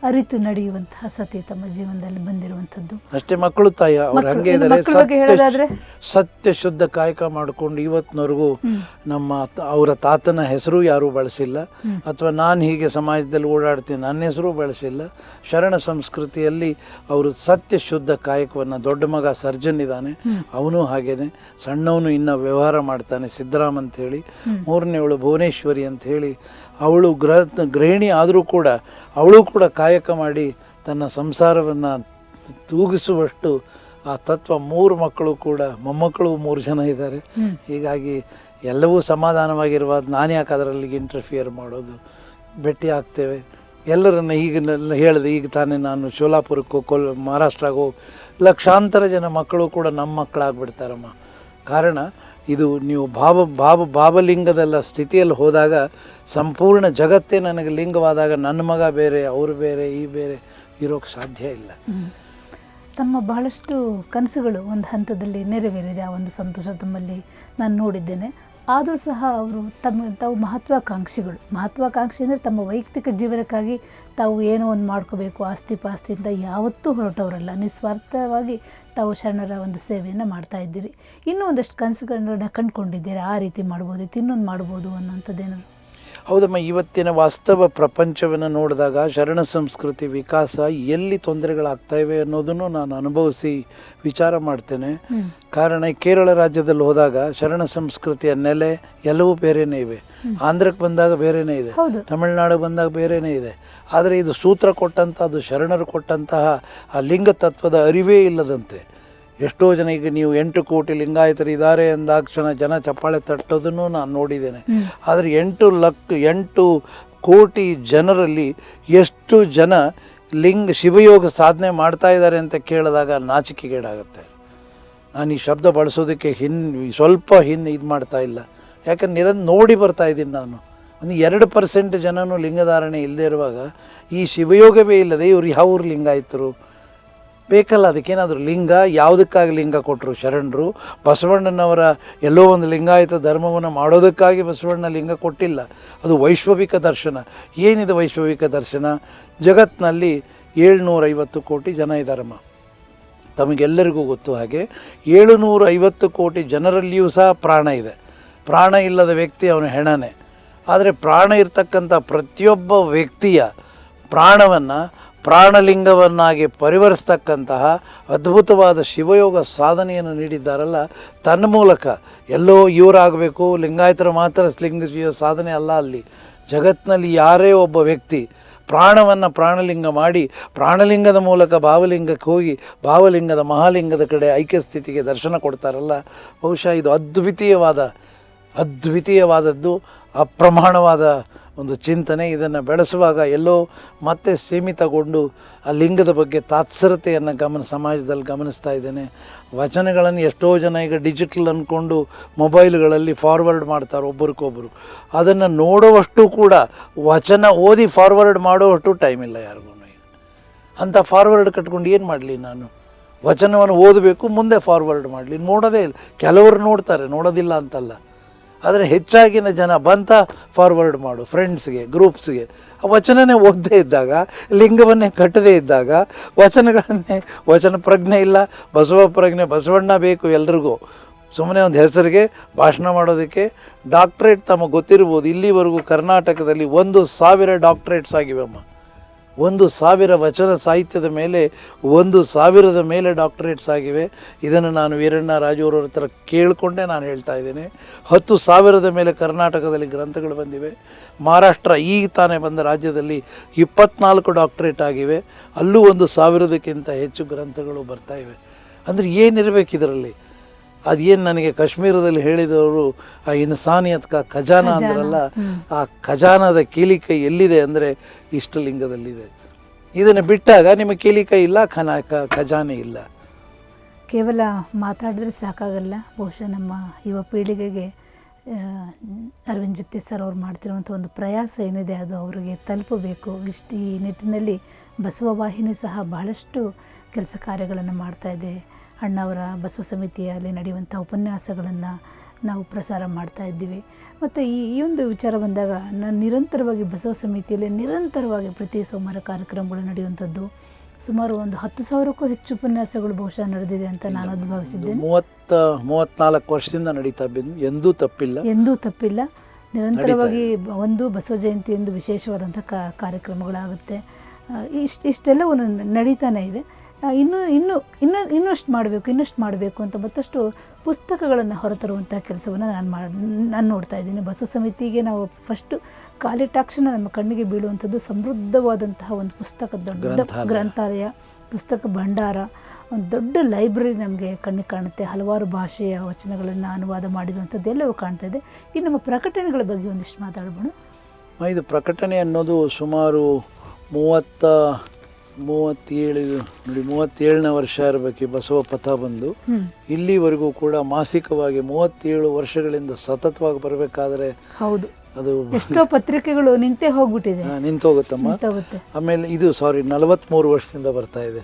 ಅರಿತು ನಡೆಯುವಂತಹ ಸತಿ ತಮ್ಮ ಜೀವನದಲ್ಲಿ ಬಂದಿರುವಂಥದ್ದು. ಅಷ್ಟೇ. ಮಕ್ಕಳು ತಾಯಿ ಅವ್ರು ಹಂಗೆ ಇದ್ದಾರೆ, ಸತ್ಯ ಶುದ್ಧ ಕಾಯಕ ಮಾಡಿಕೊಂಡು ಇವತ್ತಿನವರೆಗೂ ಅವರ ತಾತನ ಹೆಸರು ಯಾರೂ ಬಳಸಿಲ್ಲ, ಅಥವಾ ನಾನು ಹೀಗೆ ಸಮಾಜದಲ್ಲಿ ಓಡಾಡ್ತೀನಿ ನನ್ನ ಹೆಸರು ಬಳಸಿಲ್ಲ. ಶರಣ ಸಂಸ್ಕೃತಿಯಲ್ಲಿ ಅವರು ಸತ್ಯ ಶುದ್ಧ ಕಾಯಕವನ್ನು, ದೊಡ್ಡ ಮಗ ಸರ್ಜನ್ ಇದ್ದಾನೆ, ಅವನು ಹಾಗೇನೆ, ಸಣ್ಣವನು ಇನ್ನು ವ್ಯವಹಾರ ಮಾಡ್ತಾನೆ ಸಿದ್ದರಾಮ್ ಅಂಥೇಳಿ, 3ನೇವಳು ಭುವನೇಶ್ವರಿ ಅಂಥೇಳಿ, ಅವಳು ಗೃಹಿಣಿ ಆದರೂ ಕೂಡ ಅವಳು ಕೂಡ ಕಾಯಕ ಮಾಡಿ ತನ್ನ ಸಂಸಾರವನ್ನು ತೂಗಿಸುವಷ್ಟು ಆ ತತ್ವ. 3 ಮಕ್ಕಳು ಕೂಡ, ಮೊಮ್ಮಕ್ಕಳು 3 ಜನ ಇದ್ದಾರೆ. ಹೀಗಾಗಿ ಎಲ್ಲವೂ ಸಮಾಧಾನವಾಗಿರುವಾಗ ನಾನು ಯಾಕೆ ಅದರಲ್ಲಿ ಇಂಟರ್ಫಿಯರ್ ಮಾಡೋದು. ಭೇಟಿ ಆಗ್ತೇವೆ ಎಲ್ಲರನ್ನ. ಈಗ ಹೇಳಿದೆ, ಈಗ ತಾನೇ ನಾನು ಶೋಲಾಪುರಕ್ಕೋ ಮಹಾರಾಷ್ಟ್ರಗೋ, ಲಕ್ಷಾಂತರ ಜನ ಮಕ್ಕಳು ಕೂಡ ನಮ್ಮ ಮಕ್ಕಳಾಗ್ಬಿಡ್ತಾರಮ್ಮ. ಕಾರಣ ಇದು ನೀವು ಭಾವಲಿಂಗದಲ್ಲ ಸ್ಥಿತಿಯಲ್ಲಿ ಹೋದಾಗ ಸಂಪೂರ್ಣ ಜಗತ್ತೇ ನನಗೆ ಲಿಂಗವಾದಾಗ ನನ್ನ ಮಗ ಬೇರೆ, ಅವರು ಬೇರೆ, ಈ ಬೇರೆ ಇರೋಕ್ಕೆ ಸಾಧ್ಯ ಇಲ್ಲ. ತಮ್ಮ ಬಹಳಷ್ಟು ಕನಸುಗಳು ಒಂದು ಹಂತದಲ್ಲಿ ನೆರವೇರಿದೆ, ಆ ಒಂದು ಸಂತೋಷ ತಮ್ಮಲ್ಲಿ ನಾನು ನೋಡಿದ್ದೇನೆ. ಆದರೂ ಸಹ ಅವರು ತಾವು ಮಹತ್ವಾಕಾಂಕ್ಷಿ ಅಂದರೆ ತಮ್ಮ ವೈಯಕ್ತಿಕ ಜೀವನಕ್ಕಾಗಿ ತಾವು ಏನೋ ಒಂದು ಮಾಡ್ಕೋಬೇಕು, ಆಸ್ತಿ ಪಾಸ್ತಿಯಿಂದ ಯಾವತ್ತೂ ಹೊರಟವರಲ್ಲ. ನಿಸ್ವಾರ್ಥವಾಗಿ ತಾವು ಶರಣರ ಒಂದು ಸೇವೆಯನ್ನು ಮಾಡ್ತಾ ಇದ್ದೀರಿ. ಇನ್ನೂ ಒಂದಷ್ಟು ಕನಸುಗಳನ್ನ ಕಂಡುಕೊಂಡಿದ್ದೀರಿ, ಆ ರೀತಿ ಮಾಡ್ಬೋದಿತ್ತು, ಇನ್ನೊಂದು ಮಾಡ್ಬೋದು ಅನ್ನೋಂಥದ್ದೇನಾದ್ರು? ಹೌದಮ್ಮ. ಇವತ್ತಿನ ವಾಸ್ತವ ಪ್ರಪಂಚವನ್ನು ನೋಡಿದಾಗ ಶರಣ ಸಂಸ್ಕೃತಿ ವಿಕಾಸ ಎಲ್ಲಿ ತೊಂದರೆಗಳಾಗ್ತಾಯಿವೆ ಅನ್ನೋದನ್ನು ನಾನು ಅನುಭವಿಸಿ ವಿಚಾರ ಮಾಡ್ತೇನೆ. ಕಾರಣ ಕೇರಳ ರಾಜ್ಯದಲ್ಲಿ ಹೋದಾಗ ಶರಣ ಸಂಸ್ಕೃತಿಯ ನೆಲೆ ಎಲ್ಲವೂ ಬೇರೆಯೇ ಇವೆ. ಆಂಧ್ರಕ್ಕೆ ಬಂದಾಗ ಬೇರೆಯೇ ಇದೆ, ತಮಿಳುನಾಡು ಬಂದಾಗ ಬೇರೆಯೇ ಇದೆ. ಆದರೆ ಇದು ಸೂತ್ರ ಕೊಟ್ಟಂಥ, ಶರಣರು ಕೊಟ್ಟಂತಹ ಆ ಲಿಂಗ ತತ್ವದ ಅರಿವೇ ಇಲ್ಲದಂತೆ ಎಷ್ಟೋ ಜನ, ಈಗ ನೀವು 8 ಕೋಟಿ ಲಿಂಗಾಯತರು ಇದ್ದಾರೆ ಎಂದಾಕ್ಷಣ ಜನ ಚಪ್ಪಾಳೆ ತಟ್ಟೋದನ್ನು ನಾನು ನೋಡಿದ್ದೇನೆ. ಆದರೆ 8 ಕೋಟಿ ಜನರಲ್ಲಿ ಎಷ್ಟು ಜನ ಶಿವಯೋಗ ಸಾಧನೆ ಮಾಡ್ತಾ ಇದ್ದಾರೆ ಅಂತ ಕೇಳಿದಾಗ ನಾಚಿಕೆಗೇಡಾಗುತ್ತೆ. ನಾನು ಈ ಶಬ್ದ ಬಳಸೋದಕ್ಕೆ ಸ್ವಲ್ಪ ಇದು ಮಾಡ್ತಾ ಇಲ್ಲ, ಯಾಕಂದ್ರೆ ನೋಡಿ ಬರ್ತಾ ಇದ್ದೀನಿ ನಾನು. ಒಂದು 2% ಜನನೂ ಲಿಂಗಧಾರಣೆ ಇಲ್ಲದೆ ಇರುವಾಗ ಈ ಶಿವಯೋಗವೇ ಇಲ್ಲದೆ ಇವ್ರು ಯಾವ ಲಿಂಗಾಯತರು ಬೇಕಲ್ಲ. ಅದಕ್ಕೇನಾದರೂ ಲಿಂಗ, ಯಾವುದಕ್ಕಾಗಿ ಲಿಂಗ ಕೊಟ್ಟರು ಶರಣರು? ಬಸವಣ್ಣನವರ ಎಲ್ಲೋ ಒಂದು ಲಿಂಗಾಯತ ಧರ್ಮವನ್ನು ಮಾಡೋದಕ್ಕಾಗಿ ಬಸವಣ್ಣ ಲಿಂಗ ಕೊಟ್ಟಿಲ್ಲ. ಅದು ವೈಶ್ವವಿಕ ದರ್ಶನ. ಏನಿದೆ ವೈಶ್ವವಿಕ ದರ್ಶನ? ಜಗತ್ತಿನಲ್ಲಿ 750 ಕೋಟಿ ಜನ ಇದ್ದಾರಮ್ಮ, ತಮಗೆಲ್ಲರಿಗೂ ಗೊತ್ತು. ಹಾಗೆ 750 ಕೋಟಿ ಜನರಲ್ಲಿಯೂ ಸಹ ಪ್ರಾಣ ಇದೆ. ಪ್ರಾಣ ಇಲ್ಲದ ವ್ಯಕ್ತಿ ಅವನು ಹೆಣನೆ. ಆದರೆ ಪ್ರಾಣ ಇರ್ತಕ್ಕಂಥ ಪ್ರತಿಯೊಬ್ಬ ವ್ಯಕ್ತಿಯ ಪ್ರಾಣವನ್ನು ಪ್ರಾಣಲಿಂಗವನ್ನಾಗಿ ಪರಿವರ್ತಿಸ್ತಕ್ಕಂತಹ ಅದ್ಭುತವಾದ ಶಿವಯೋಗ ಸಾಧನೆಯನ್ನು ನೀಡಿದ್ದಾರಲ್ಲ, ತನ್ನ ಮೂಲಕ ಎಲ್ಲೋ ಇವರಾಗಬೇಕು, ಲಿಂಗಾಯತರು ಮಾತ್ರ ಲಿಂಗ ಸಾಧನೆ ಅಲ್ಲ. ಅಲ್ಲಿ ಜಗತ್ತಿನಲ್ಲಿ ಯಾರೇ ಒಬ್ಬ ವ್ಯಕ್ತಿ ಪ್ರಾಣವನ್ನು ಪ್ರಾಣಲಿಂಗ ಮಾಡಿ ಪ್ರಾಣಲಿಂಗದ ಮೂಲಕ ಭಾವಲಿಂಗಕ್ಕೆ ಹೋಗಿ ಭಾವಲಿಂಗದ ಮಹಾಲಿಂಗದ ಕಡೆ ಐಕ್ಯ ಸ್ಥಿತಿಗೆ ದರ್ಶನ ಕೊಡ್ತಾರಲ್ಲ, ಬಹುಶಃ ಇದು ಅದ್ವಿತೀಯವಾದದ್ದು, ಅಪ್ರಮಾಣವಾದ ಒಂದು ಚಿಂತನೆ. ಇದನ್ನು ಬೆಳೆಸುವಾಗ ಎಲ್ಲೋ ಮತ್ತೆ ಸೀಮಿತಗೊಂಡು ಆ ಲಿಂಗದ ಬಗ್ಗೆ ತಾತ್ಸರತೆಯನ್ನು ಸಮಾಜದಲ್ಲಿ ಗಮನಿಸ್ತಾ ಇದ್ದೇನೆ. ವಚನಗಳನ್ನು ಎಷ್ಟೋ ಜನ ಈಗ ಡಿಜಿಟಲ್ ಅಂದ್ಕೊಂಡು ಮೊಬೈಲ್ಗಳಲ್ಲಿ ಫಾರ್ವರ್ಡ್ ಮಾಡ್ತಾರೆ ಒಬ್ರಿಗೊಬ್ಬರು. ಅದನ್ನು ನೋಡುವಷ್ಟು ಕೂಡ, ವಚನ ಓದಿ ಫಾರ್ವರ್ಡ್ ಮಾಡುವಷ್ಟು ಟೈಮ್ ಇಲ್ಲ ಯಾರಿಗೂ. ಅಂಥ ಫಾರ್ವರ್ಡ್ ಕಟ್ಕೊಂಡು ಏನು ಮಾಡಲಿ ನಾನು? ವಚನವನ್ನು ಓದಬೇಕು, ಮುಂದೆ ಫಾರ್ವರ್ಡ್ ಮಾಡಲಿ. ನೋಡೋದೇ ಇಲ್ಲ. ಕೆಲವರು ನೋಡ್ತಾರೆ, ನೋಡೋದಿಲ್ಲ ಅಂತಲ್ಲ. ಆದರೆ ಹೆಚ್ಚಾಗಿನ ಜನ ಬಂತ ಫಾರ್ವರ್ಡ್ ಮಾಡು ಫ್ರೆಂಡ್ಸ್ಗೆ, ಗ್ರೂಪ್ಸ್ಗೆ. ಆ ವಚನನೇ ಓದದೇ ಇದ್ದಾಗ, ಲಿಂಗವನ್ನೇ ಕಟ್ಟದೇ ಇದ್ದಾಗ, ವಚನ ಪ್ರಜ್ಞೆ ಇಲ್ಲ, ಬಸವ ಪ್ರಜ್ಞೆ, ಬಸವಣ್ಣ ಬೇಕು ಎಲ್ರಿಗೂ. ಸುಮ್ಮನೆ ಒಂದು ಹೆಸರಿಗೆ ಭಾಷಣ ಮಾಡೋದಕ್ಕೆ ಡಾಕ್ಟ್ರೇಟ್ ತಮಗೆ ಗೊತ್ತಿರ್ಬೋದು. ಇಲ್ಲಿವರೆಗೂ ಕರ್ನಾಟಕದಲ್ಲಿ 1,000 ಡಾಕ್ಟ್ರೇಟ್ಸ್ ಆಗಿವೆಮ್ಮ. 1,000 ವಚನ ಸಾಹಿತ್ಯದ ಮೇಲೆ 1,000ದ ಮೇಲೆ ಡಾಕ್ಟರೇಟ್ಸ್ ಆಗಿವೆ. ಇದನ್ನು ನಾನು ವೀರಣ್ಣ ರಾಜೂರವ್ರ ಹತ್ರ ಕೇಳಿಕೊಂಡೇ ನಾನು ಹೇಳ್ತಾ ಇದ್ದೇನೆ. 10,000ದ ಮೇಲೆ ಕರ್ನಾಟಕದಲ್ಲಿ ಗ್ರಂಥಗಳು ಬಂದಿವೆ. ಮಹಾರಾಷ್ಟ್ರ ಈಗ ತಾನೇ ಬಂದ ರಾಜ್ಯದಲ್ಲಿ 24 ಡಾಕ್ಟರೇಟ್ ಆಗಿವೆ. ಅಲ್ಲೂ 1,000ಕ್ಕಿಂತ ಹೆಚ್ಚು ಗ್ರಂಥಗಳು ಬರ್ತಾ ಇವೆ. ಅಂದರೆ ಏನಿರಬೇಕು ಇದರಲ್ಲಿ? ಅದೇನು ನನಗೆ ಕಾಶ್ಮೀರದಲ್ಲಿ ಹೇಳಿದವರು ಆ ಇನ್ಸಾನಿಯತ್ ಕಾ ಖಜಾನ ಅಂದ್ರಲ್ಲ, ಆ ಖಜಾನದ ಕೀಲಿಕೈ ಎಲ್ಲಿದೆ ಅಂದರೆ ಇಷ್ಟಲಿಂಗದಲ್ಲಿದೆ. ಇದನ್ನು ಬಿಟ್ಟಾಗ ನಿಮಗೆ ಕೀಲಿಕೈ ಇಲ್ಲ, ಖಜಾನೆ ಇಲ್ಲ. ಕೇವಲ ಮಾತಾಡಿದ್ರೆ ಸಾಕಾಗಲ್ಲ. ಬಹುಶಃ ನಮ್ಮ ಯುವ ಪೀಳಿಗೆಗೆ ಅರವಿಂದ್ ಜತ್ತಿ ಸರ್ ಅವ್ರು ಮಾಡ್ತಿರುವಂಥ ಒಂದು ಪ್ರಯಾಸ ಏನಿದೆ ಅದು ಅವರಿಗೆ ತಲುಪಬೇಕು. ಈ ನಿಟ್ಟಿನಲ್ಲಿ ಬಸವ ವಾಹಿನಿ ಸಹ ಬಹಳಷ್ಟು ಕೆಲಸ ಕಾರ್ಯಗಳನ್ನು ಮಾಡ್ತಾಯಿದೆ. ಅಣ್ಣವರ ಬಸವ ಸಮಿತಿಯಲ್ಲಿ ನಡೆಯುವಂಥ ಉಪನ್ಯಾಸಗಳನ್ನು ನಾವು ಪ್ರಸಾರ ಮಾಡ್ತಾ ಇದ್ದೀವಿ. ಮತ್ತು ಈ ಒಂದು ವಿಚಾರ ಬಂದಾಗ ನಾನು ನಿರಂತರವಾಗಿ ಬಸವ ಸಮಿತಿಯಲ್ಲಿ ನಿರಂತರವಾಗಿ ಪ್ರತಿ ಸೋಮವಾರ ಕಾರ್ಯಕ್ರಮಗಳು ನಡೆಯುವಂಥದ್ದು. ಸುಮಾರು ಒಂದು 10,000ಕ್ಕೂ ಹೆಚ್ಚು ಉಪನ್ಯಾಸಗಳು ಬಹುಶಃ ನಡೆದಿದೆ ಅಂತ ನಾನು ಅನುಭವಿಸಿದ್ದೇನೆ. 34 ವರ್ಷದಿಂದ ನಡೀತಾ ಎಂದೂ ತಪ್ಪಿಲ್ಲ. ನಿರಂತರವಾಗಿ ಒಂದು ಬಸವ ಜಯಂತಿ ಎಂದು ವಿಶೇಷವಾದಂಥ ಕಾರ್ಯಕ್ರಮಗಳಾಗುತ್ತೆ. ಇಷ್ಟೆಲ್ಲವೂ ನಡೀತಾನೆ ಇದೆ. ಇನ್ನಷ್ಟು ಮಾಡಬೇಕು ಅಂತ ಮತ್ತಷ್ಟು ಪುಸ್ತಕಗಳನ್ನು ಹೊರತರುವಂಥ ಕೆಲಸವನ್ನು ನಾನು ನೋಡ್ತಾ ಇದ್ದೀನಿ. ಬಸವ ಸಮಿತಿಗೆ ನಾವು ಫಸ್ಟು ಕಾಲಿಟ್ಟಾಕ್ಷಣ ನಮ್ಮ ಕಣ್ಣಿಗೆ ಬೀಳುವಂಥದ್ದು ಸಮೃದ್ಧವಾದಂತಹ ಒಂದು ದೊಡ್ಡ ಗ್ರಂಥಾಲಯ, ಪುಸ್ತಕ ಭಂಡಾರ, ಒಂದು ದೊಡ್ಡ ಲೈಬ್ರರಿ ನಮಗೆ ಕಣ್ಣಿಗೆ ಕಾಣುತ್ತೆ. ಹಲವಾರು ಭಾಷೆಯ ವಚನಗಳನ್ನು ಅನುವಾದ ಮಾಡಿರುವಂಥದ್ದು ಎಲ್ಲವೂ ಕಾಣ್ತಾ ಇದೆ. ಈ ನಮ್ಮ ಪ್ರಕಟಣೆಗಳ ಬಗ್ಗೆ ಒಂದಿಷ್ಟು ಮಾತಾಡ್ಬೋಣ. ಇದು ಪ್ರಕಟಣೆ ಅನ್ನೋದು ಸುಮಾರು 37ನೇ ವರ್ಷ ಇರಬೇಕು ಬಸವ ಪಥ ಬಂದು. ಇಲ್ಲಿವರೆಗೂ ಕೂಡ ಮಾಸಿಕವಾಗಿ 37 ವರ್ಷಗಳಿಂದ ಸತತವಾಗಿ ಬರಬೇಕಾದ್ರೆ ಹೌದು, ಅದು ಎಷ್ಟೋ ಪತ್ರಿಕೆಗಳು ನಿಂತೋಗುತ್ತಮ್ಮ. ಆಮೇಲೆ ಇದು 43 ವರ್ಷದಿಂದ ಬರ್ತಾ ಇದೆ.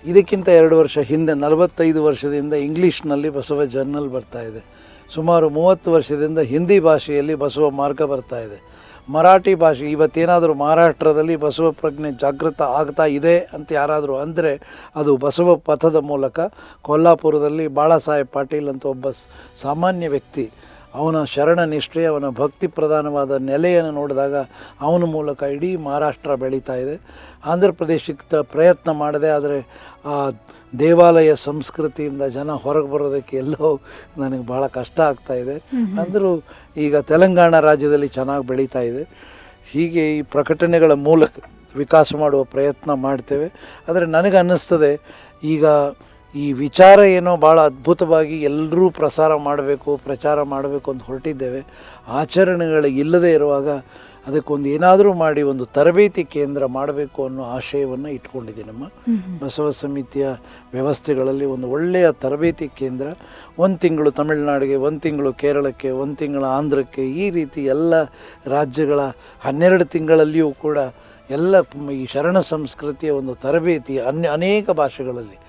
ಇದಕ್ಕಿಂತ 2 ವರ್ಷ ಹಿಂದೆ 45 ವರ್ಷದಿಂದ ಇಂಗ್ಲೀಷ್ನಲ್ಲಿ ಬಸವ ಜರ್ನಲ್ ಬರ್ತಾ ಇದೆ. ಸುಮಾರು 30 ವರ್ಷದಿಂದ ಹಿಂದಿ ಭಾಷೆಯಲ್ಲಿ ಬಸವ ಮಾರ್ಗ ಬರ್ತಾ ಇದೆ. ಮರಾಠಿ ಭಾಷೆ ಇವತ್ತೇನಾದರೂ ಮಹಾರಾಷ್ಟ್ರದಲ್ಲಿ ಬಸವ ಪ್ರಜ್ಞೆ ಜಾಗೃತ ಆಗ್ತಾ ಇದೆ ಅಂತ ಯಾರಾದರೂ ಅಂದರೆ ಅದು ಬಸವ ಪಥದ ಮೂಲಕ. ಕೊಲ್ಲಾಪುರದಲ್ಲಿ ಬಾಳಾಸಾಹೇಬ್ ಪಾಟೀಲ್ ಅಂತ ಒಬ್ಬ ಸಾಮಾನ್ಯ ವ್ಯಕ್ತಿ, ಅವನ ಶರಣ ನಿಷ್ಠೆ, ಅವನ ಭಕ್ತಿ ಪ್ರಧಾನವಾದ ನೆಲೆಯನ್ನು ನೋಡಿದಾಗ ಅವನ ಮೂಲಕ ಇಡೀ ಮಹಾರಾಷ್ಟ್ರ ಬೆಳೀತಾ ಇದೆ. ಆಂಧ್ರ ಪ್ರದೇಶಕ್ಕೆ ಪ್ರಯತ್ನ ಮಾಡಿದೆ, ಆದರೆ ಆ ದೇವಾಲಯ ಸಂಸ್ಕೃತಿಯಿಂದ ಜನ ಹೊರಗೆ ಬರೋದಕ್ಕೆ ಎಲ್ಲೋ ನನಗೆ ಭಾಳ ಕಷ್ಟ ಆಗ್ತಾಯಿದೆ. ಅಂದರೂ ಈಗ ತೆಲಂಗಾಣ ರಾಜ್ಯದಲ್ಲಿ ಚೆನ್ನಾಗಿ ಬೆಳೀತಾ ಇದೆ. ಹೀಗೆ ಈ ಪ್ರಕಟಣೆಗಳ ಮೂಲಕ ವಿಕಾಸ ಮಾಡುವ ಪ್ರಯತ್ನ ಮಾಡ್ತೇವೆ. ಆದರೆ ನನಗೆ ಅನ್ನಿಸ್ತದೆ ಈಗ ಈ ವಿಚಾರ ಏನೋ ಭಾಳ ಅದ್ಭುತವಾಗಿ ಎಲ್ಲರೂ ಪ್ರಚಾರ ಮಾಡಬೇಕು ಅಂತ ಹೊರಟಿದ್ದೇವೆ. ಆಚರಣೆಗಳು ಇಲ್ಲದೇ ಇರುವಾಗ ಅದಕ್ಕೊಂದು ಏನಾದರೂ ಮಾಡಿ ಒಂದು ತರಬೇತಿ ಕೇಂದ್ರ ಮಾಡಬೇಕು ಅನ್ನೋ ಆಶಯವನ್ನು ಇಟ್ಕೊಂಡಿದ್ದೀನಮ್ಮ. ಬಸವ ಸಮಿತಿಯ ವ್ಯವಸ್ಥೆಗಳಲ್ಲಿ ಒಂದು ಒಳ್ಳೆಯ ತರಬೇತಿ ಕೇಂದ್ರ, 1 ತಿಂಗಳು ತಮಿಳುನಾಡಿಗೆ, 1 ತಿಂಗಳು ಕೇರಳಕ್ಕೆ, 1 ತಿಂಗಳು ಆಂಧ್ರಕ್ಕೆ, ಈ ರೀತಿ ಎಲ್ಲ ರಾಜ್ಯಗಳ 12 ತಿಂಗಳಲ್ಲಿಯೂ ಕೂಡ ಎಲ್ಲ ಈ ಶರಣ ಸಂಸ್ಕೃತಿಯ ಒಂದು ತರಬೇತಿ ಅನೇಕ ಭಾಷೆಗಳಲ್ಲಿ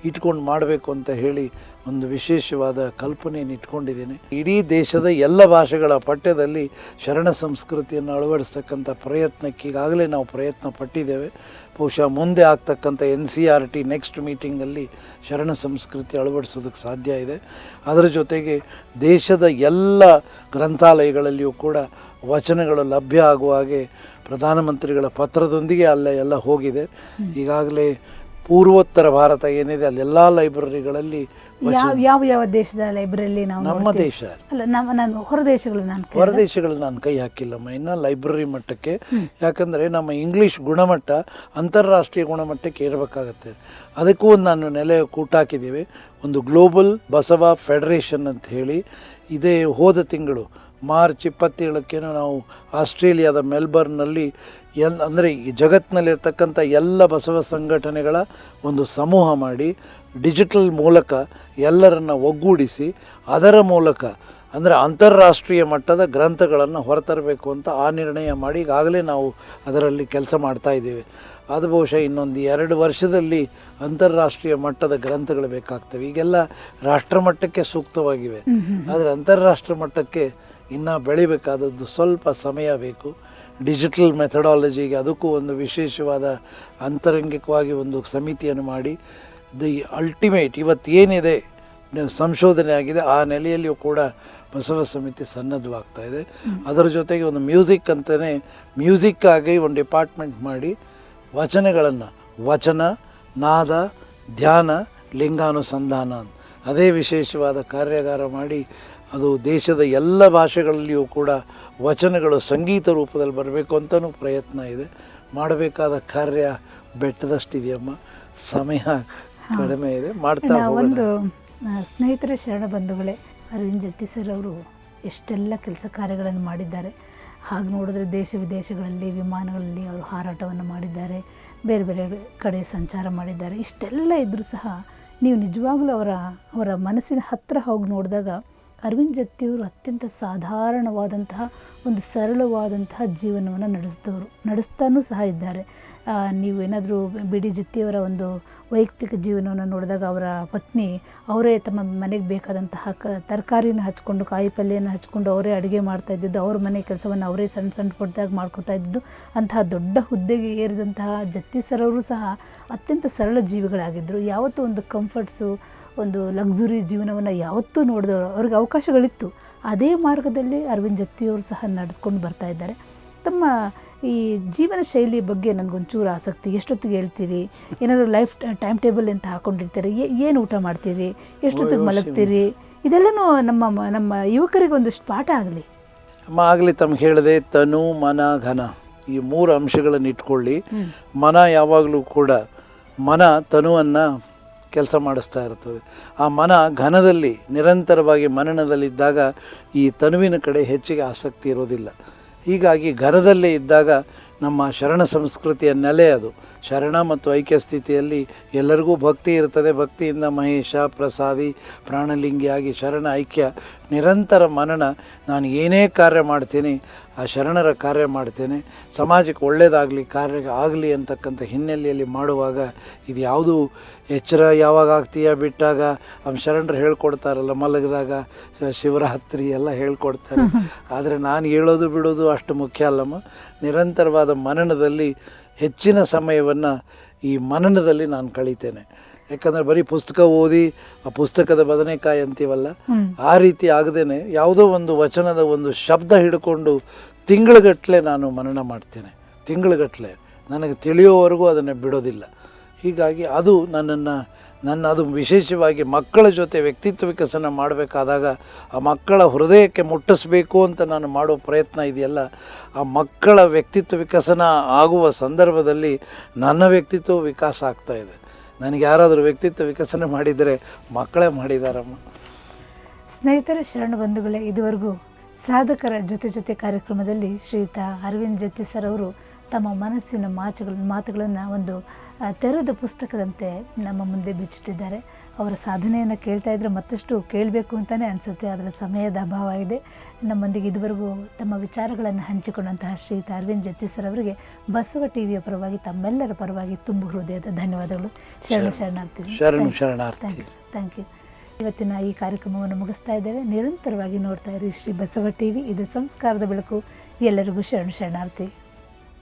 ಇಟ್ಕೊಂಡು ಮಾಡಬೇಕು ಅಂತ ಹೇಳಿ ಒಂದು ವಿಶೇಷವಾದ ಕಲ್ಪನೆಯನ್ನು ಇಟ್ಕೊಂಡಿದ್ದೀನಿ. ಇಡೀ ದೇಶದ ಎಲ್ಲ ಭಾಷೆಗಳ ಪಠ್ಯದಲ್ಲಿ ಶರಣ ಸಂಸ್ಕೃತಿಯನ್ನು ಅಳವಡಿಸ್ತಕ್ಕಂಥ ಪ್ರಯತ್ನಕ್ಕೆ ಈಗಾಗಲೇ ನಾವು ಪ್ರಯತ್ನ ಪಟ್ಟಿದ್ದೇವೆ. ಬಹುಶಃ ಮುಂದೆ ಆಗ್ತಕ್ಕಂಥ NCERT ನೆಕ್ಸ್ಟ್ ಮೀಟಿಂಗಲ್ಲಿ ಶರಣ ಸಂಸ್ಕೃತಿ ಅಳವಡಿಸೋದಕ್ಕೆ ಸಾಧ್ಯ ಇದೆ. ಅದರ ಜೊತೆಗೆ ದೇಶದ ಎಲ್ಲ ಗ್ರಂಥಾಲಯಗಳಲ್ಲಿಯೂ ಕೂಡ ವಚನಗಳು ಲಭ್ಯ ಆಗುವ ಹಾಗೆ ಪ್ರಧಾನಮಂತ್ರಿಗಳ ಪತ್ರದೊಂದಿಗೆ ಅಲ್ಲೇ ಎಲ್ಲ ಹೋಗಿದೆ. ಈಗಾಗಲೇ ಪೂರ್ವೋತ್ತರ ಭಾರತ ಏನಿದೆ ಅಲ್ಲೆಲ್ಲ ಲೈಬ್ರರಿಗಳಲ್ಲಿ ಯಾವ ಯಾವ ದೇಶದ ಲೈಬ್ರರಿಯಲ್ಲಿ ನಾವು ನಮ್ಮ ನೋಡ್ತೀವಿ? ದೇಶ ಅಲ್ಲ ನಾನು ಹೊರದೇಶಗಳು ನಾನು ಹೊರದೇಶಗಳಲ್ಲಿ ನಾನು ಕೈ ಹಾಕಿಲ್ಲಮ್ಮ ಇನ್ನು ಲೈಬ್ರರಿ ಮಟ್ಟಕ್ಕೆ. ಯಾಕಂದರೆ ನಮ್ಮ ಇಂಗ್ಲೀಷ್ ಗುಣಮಟ್ಟ ಅಂತಾರಾಷ್ಟ್ರೀಯ ಗುಣಮಟ್ಟಕ್ಕೆ ಇರಬೇಕಾಗತ್ತೆ. ಅದಕ್ಕೂ ಒಂದು ನಾನು ನೆಲೆ ಕೂಟಾಕಿದ್ದೀವಿ. ಒಂದು ಗ್ಲೋಬಲ್ ಬಸವ ಫೆಡರೇಷನ್ ಅಂತ ಹೇಳಿ ಇದೇ ಹೋದ ತಿಂಗಳು ಮಾರ್ಚ್ 27ಕ್ಕೇನೋ ನಾವು ಆಸ್ಟ್ರೇಲಿಯಾದ ಮೆಲ್ಬರ್ನ್ನಲ್ಲಿ ಅಂದರೆ ಈ ಜಗತ್ತಿನಲ್ಲಿರ್ತಕ್ಕಂಥ ಎಲ್ಲ ಬಸವ ಸಂಘಟನೆಗಳ ಒಂದು ಸಮೂಹ ಮಾಡಿ ಡಿಜಿಟಲ್ ಮೂಲಕ ಎಲ್ಲರನ್ನು ಒಗ್ಗೂಡಿಸಿ ಅದರ ಮೂಲಕ ಅಂದರೆ ಅಂತಾರಾಷ್ಟ್ರೀಯ ಮಟ್ಟದ ಗ್ರಂಥಗಳನ್ನು ಹೊರತರಬೇಕು ಅಂತ ಆ ನಿರ್ಣಯ ಮಾಡಿ ಈಗಾಗಲೇ ನಾವು ಅದರಲ್ಲಿ ಕೆಲಸ ಮಾಡ್ತಾಯಿದ್ದೇವೆ. ಅದು ಬಹುಶಃ ಇನ್ನೊಂದು 2 ವರ್ಷದಲ್ಲಿ ಅಂತಾರಾಷ್ಟ್ರೀಯ ಮಟ್ಟದ ಗ್ರಂಥಗಳು ಬೇಕಾಗ್ತವೆ. ಈಗೆಲ್ಲ ರಾಷ್ಟ್ರಮಟ್ಟಕ್ಕೆ ಸೂಕ್ತವಾಗಿವೆ, ಆದರೆ ಅಂತಾರಾಷ್ಟ್ರ ಮಟ್ಟಕ್ಕೆ ಇನ್ನೂ ಬೆಳಿಬೇಕಾದದ್ದು ಸ್ವಲ್ಪ ಸಮಯ ಬೇಕು. ಡಿಜಿಟಲ್ ಮೆಥಡಾಲಜಿಗೆ ಅದಕ್ಕೂ ಒಂದು ವಿಶೇಷವಾದ ಅಂತರಂಗಿಕವಾಗಿ ಒಂದು ಸಮಿತಿಯನ್ನು ಮಾಡಿ ದಿ ಅಲ್ಟಿಮೇಟ್ ಇವತ್ತೇನಿದೆ ಸಂಶೋಧನೆ ಆಗಿದೆ ಆ ನೆಲೆಯಲ್ಲಿಯೂ ಕೂಡ ಬಸವ ಸಮಿತಿ ಸನ್ನದ್ಧವಾಗ್ತಾ ಇದೆ. ಅದರ ಜೊತೆಗೆ ಒಂದು ಮ್ಯೂಸಿಕ್ ಅಂತಲೇ ಮ್ಯೂಸಿಕ್ಕಾಗಿ ಒಂದು ಡಿಪಾರ್ಟ್ಮೆಂಟ್ ಮಾಡಿ ವಚನಗಳನ್ನು ವಚನ ನಾದ ಧ್ಯಾನ ಲಿಂಗಾನುಸಂಧಾನ ಅದೇ ವಿಶೇಷವಾದ ಕಾರ್ಯಾಗಾರ ಮಾಡಿ ಅದು ದೇಶದ ಎಲ್ಲ ಭಾಷೆಗಳಲ್ಲಿಯೂ ಕೂಡ ವಚನಗಳು ಸಂಗೀತ ರೂಪದಲ್ಲಿ ಬರಬೇಕು ಅಂತಲೂ ಪ್ರಯತ್ನ ಇದೆ. ಮಾಡಬೇಕಾದ ಕಾರ್ಯ ಬೆಟ್ಟದಷ್ಟಿದೆಯಮ್ಮ, ಸಮಯ ಕಡಿಮೆ ಇದೆ, ಮಾಡ್ತಾ ಒಂದು ಸ್ನೇಹಿತರ ಶರಣ ಬಂಧುಗಳೇ, ಅರವಿಂದ್ ಜತ್ತಿ ಸರ್ ಅವರು ಎಷ್ಟೆಲ್ಲ ಕೆಲಸ ಕಾರ್ಯಗಳನ್ನು ಮಾಡಿದ್ದಾರೆ. ಹಾಗೆ ನೋಡಿದ್ರೆ ದೇಶ ವಿದೇಶಗಳಲ್ಲಿ ವಿಮಾನಗಳಲ್ಲಿ ಅವರು ಹಾರಾಟವನ್ನು ಮಾಡಿದ್ದಾರೆ, ಬೇರೆ ಬೇರೆ ಕಡೆ ಸಂಚಾರ ಮಾಡಿದ್ದಾರೆ. ಇಷ್ಟೆಲ್ಲ ಇದ್ದರೂ ಸಹ ನೀವು ನಿಜವಾಗ್ಲೂ ಅವರ ಮನಸ್ಸಿನ ಹತ್ತಿರ ಹೋಗಿ ನೋಡಿದಾಗ ಅರವಿಂದ್ ಜತ್ತಿಯವರು ಅತ್ಯಂತ ಸಾಧಾರಣವಾದಂತಹ ಒಂದು ಸರಳವಾದಂತಹ ಜೀವನವನ್ನು ನಡೆಸ್ತಾನೂ ಸಹ ಇದ್ದಾರೆ. ನೀವು ಏನಾದರೂ ಬಿ ಡಿ ಜತ್ತಿಯವರ ಒಂದು ವೈಯಕ್ತಿಕ ಜೀವನವನ್ನು ನೋಡಿದಾಗ ಅವರ ಪತ್ನಿ ಅವರೇ ತಮ್ಮ ಮನೆಗೆ ಬೇಕಾದಂತಹ ತರಕಾರಿನ ಹಚ್ಕೊಂಡು ಕಾಯಿ ಪಲ್ಯನ ಹಚ್ಕೊಂಡು ಅವರೇ ಅಡುಗೆ ಮಾಡ್ತಾಯಿದ್ದು, ಅವ್ರ ಮನೆ ಕೆಲಸವನ್ನು ಅವರೇ ಸಣ್ಣ ಸಣ್ಣ ಪುಟ್ಟದಾಗಿ ಮಾಡ್ಕೋತಾ ಇದ್ದು. ಅಂತಹ ದೊಡ್ಡ ಹುದ್ದೆಗೆ ಏರಿದಂತಹ ಜತ್ತಿ ಸರ್ ಅವರು ಸಹ ಅತ್ಯಂತ ಸರಳ ಜೀವಿಗಳಾಗಿದ್ದರು. ಯಾವತ್ತೂ ಒಂದು ಕಂಫರ್ಟ್ಸು ಒಂದು ಲಕ್ಸುರಿ ಜೀವನವನ್ನು ಯಾವತ್ತೂ ನೋಡಿದವರು, ಅವ್ರಿಗೆ ಅವಕಾಶಗಳಿತ್ತು. ಅದೇ ಮಾರ್ಗದಲ್ಲಿ ಅರವಿಂದ್ ಜತ್ತಿಯವರು ಸಹ ನಡೆದುಕೊಂಡು ಬರ್ತಾ ಇದ್ದಾರೆ. ತಮ್ಮ ಈ ಜೀವನ ಶೈಲಿ ಬಗ್ಗೆ ನನಗೊಂಚೂರು ಆಸಕ್ತಿ. ಎಷ್ಟೊತ್ತಿಗೆ ಹೇಳ್ತೀರಿ? ಏನಾದರೂ ಲೈಫ್ ಟೈಮ್ ಟೇಬಲ್ ಅಂತ ಹಾಕ್ಕೊಂಡಿರ್ತೀರಿ? ಏನು ಊಟ ಮಾಡ್ತೀರಿ? ಎಷ್ಟೊತ್ತಿಗೆ ಮಲಗ್ತೀರಿ? ಇದೆಲ್ಲನೂ ನಮ್ಮ ಯುವಕರಿಗೆ ಒಂದಿಷ್ಟು ಪಾಠ ಆಗಲಿ. ಆಗಲಿ ತಮ್ಗೆ ಹೇಳಿದೆ, ತನು ಮನ ಘನ ಈ 3 ಅಂಶಗಳನ್ನು ಇಟ್ಕೊಳ್ಳಿ. ಮನ ಯಾವಾಗಲೂ ಕೂಡ ಮನ ತನುವನ್ನು ಕೆಲಸ ಮಾಡಿಸ್ತಾ ಇರ್ತದೆ. ಆ ಮನ ಘನದಲ್ಲಿ ನಿರಂತರವಾಗಿ ಮನನದಲ್ಲಿದ್ದಾಗ ಈ ತನುವಿನ ಕಡೆ ಹೆಚ್ಚಿಗೆ ಆಸಕ್ತಿ ಇರೋದಿಲ್ಲ. ಹೀಗಾಗಿ ಘನದಲ್ಲೇ ಇದ್ದಾಗ ನಮ್ಮ ಶರಣ ಸಂಸ್ಕೃತಿಯ ನೆಲೆ ಅದು. ಶರಣ ಮತ್ತು ಐಕ್ಯ ಸ್ಥಿತಿಯಲ್ಲಿ ಎಲ್ಲರಿಗೂ ಭಕ್ತಿ ಇರ್ತದೆ. ಭಕ್ತಿಯಿಂದ ಮಹೇಶ ಪ್ರಸಾದಿ ಪ್ರಾಣಲಿಂಗಿಯಾಗಿ ಶರಣ ಐಕ್ಯ ನಿರಂತರ ಮನನ. ನಾನು ಏನೇ ಕಾರ್ಯ ಮಾಡ್ತೀನಿ ಆ ಶರಣರ ಕಾರ್ಯ ಮಾಡ್ತೇನೆ, ಸಮಾಜಕ್ಕೆ ಒಳ್ಳೆಯದಾಗಲಿ ಕಾರ್ಯ ಆಗಲಿ ಅಂತಕ್ಕಂಥ ಹಿನ್ನೆಲೆಯಲ್ಲಿ ಮಾಡುವಾಗ ಇದು ಯಾವುದೂ ಎಚ್ಚರ ಯಾವಾಗ ಆಗ್ತೀಯ ಬಿಟ್ಟಾಗ ಶರಣರು ಹೇಳ್ಕೊಡ್ತಾರಲ್ಲ, ಮಲಗಿದಾಗ ಶಿವರಾತ್ರಿ ಎಲ್ಲ ಹೇಳ್ಕೊಡ್ತಾರೆ. ಆದರೆ ನಾನು ಹೇಳೋದು ಬಿಡೋದು ಅಷ್ಟು ಮುಖ್ಯ ಅಲ್ಲಮ್ಮ. ನಿರಂತರವಾದ ಮನನದಲ್ಲಿ ಹೆಚ್ಚಿನ ಸಮಯವನ್ನು ಈ ಮನನದಲ್ಲಿ ನಾನು ಕಳೀತೇನೆ. ಯಾಕಂದರೆ ಬರೀ ಪುಸ್ತಕ ಓದಿ ಆ ಪುಸ್ತಕದ ಬದನೆಕಾಯಿ ಅಂತೀವಲ್ಲ, ಆ ರೀತಿ ಆಗದೇನೆ ಯಾವುದೋ ಒಂದು ವಚನದ ಒಂದು ಶಬ್ದ ಹಿಡ್ಕೊಂಡು ತಿಂಗಳುಗಟ್ಟಲೆ ನಾನು ಮನನ ಮಾಡ್ತೇನೆ. ತಿಂಗಳುಗಟ್ಟಲೆ ನನಗೆ ತಿಳಿಯೋವರೆಗೂ ಅದನ್ನು ಬಿಡೋದಿಲ್ಲ. ಹೀಗಾಗಿ ಅದು ಅದು ವಿಶೇಷವಾಗಿ ಮಕ್ಕಳ ಜೊತೆ ವ್ಯಕ್ತಿತ್ವ ವಿಕಸನ ಮಾಡಬೇಕಾದಾಗ ಆ ಮಕ್ಕಳ ಹೃದಯಕ್ಕೆ ಮುಟ್ಟಿಸ್ಬೇಕು ಅಂತ ನಾನು ಮಾಡೋ ಪ್ರಯತ್ನ ಇದೆಯಲ್ಲ, ಆ ಮಕ್ಕಳ ವ್ಯಕ್ತಿತ್ವ ವಿಕಸನ ಆಗುವ ಸಂದರ್ಭದಲ್ಲಿ ನನ್ನ ವ್ಯಕ್ತಿತ್ವ ವಿಕಾಸ ಆಗ್ತಾಯಿದೆ. ನನಗೆ ಯಾರಾದರೂ ವ್ಯಕ್ತಿತ್ವ ವಿಕಸನ ಮಾಡಿದರೆ ಮಕ್ಕಳೇ ಮಾಡಿದಾರಮ್ಮ. ಸ್ನೇಹಿತರ ಶರಣ ಬಂಧುಗಳೇ, ಇದುವರೆಗೂ ಸಾಧಕರ ಜೊತೆ ಕಾರ್ಯಕ್ರಮದಲ್ಲಿ ಶ್ರೀಯುತ ಅರವಿಂದ್ ಜತ್ತಿ ಸರ್ ಅವರು ತಮ್ಮ ಮನಸ್ಸಿನ ಮಾತುಗಳನ್ನು ಒಂದು ತೆರೆದ ಪುಸ್ತಕದಂತೆ ನಮ್ಮ ಮುಂದೆ ಬಿಚ್ಚಿಟ್ಟಿದ್ದಾರೆ. ಅವರ ಸಾಧನೆಯನ್ನು ಕೇಳ್ತಾ ಇದ್ದರೆ ಮತ್ತಷ್ಟು ಕೇಳಬೇಕು ಅಂತಲೇ ಅನಿಸುತ್ತೆ. ಅದರ ಸಮಯದ ಅಭಾವ ಇದೆ. ನಮ್ಮೊಂದಿಗೆ ಇದುವರೆಗೂ ತಮ್ಮ ವಿಚಾರಗಳನ್ನು ಹಂಚಿಕೊಂಡಂತಹ ಶ್ರೀಯುತ ಅರವಿಂದ್ ಜತ್ತಿ ಸರ್ ಅವರಿಗೆ ಬಸವ ಟಿವಿಯ ಪರವಾಗಿ ತಮ್ಮೆಲ್ಲರ ಪರವಾಗಿ ತುಂಬ ಹೃದಯದ ಧನ್ಯವಾದಗಳು. ಶರಣಾರ್ಥಿ. Thank you. ಇವತ್ತಿನ ಈ ಕಾರ್ಯಕ್ರಮವನ್ನು ಮುಗಿಸ್ತಾ ಇದ್ದೇವೆ. ನಿರಂತರವಾಗಿ ನೋಡ್ತಾ ಇರಿ ಶ್ರೀ ಬಸವ ಟಿವಿ. ಇದು ಸಂಸ್ಕಾರದ ಬೆಳಕು. ಎಲ್ಲರಿಗೂ ಶರಣಾರ್ಥಿ.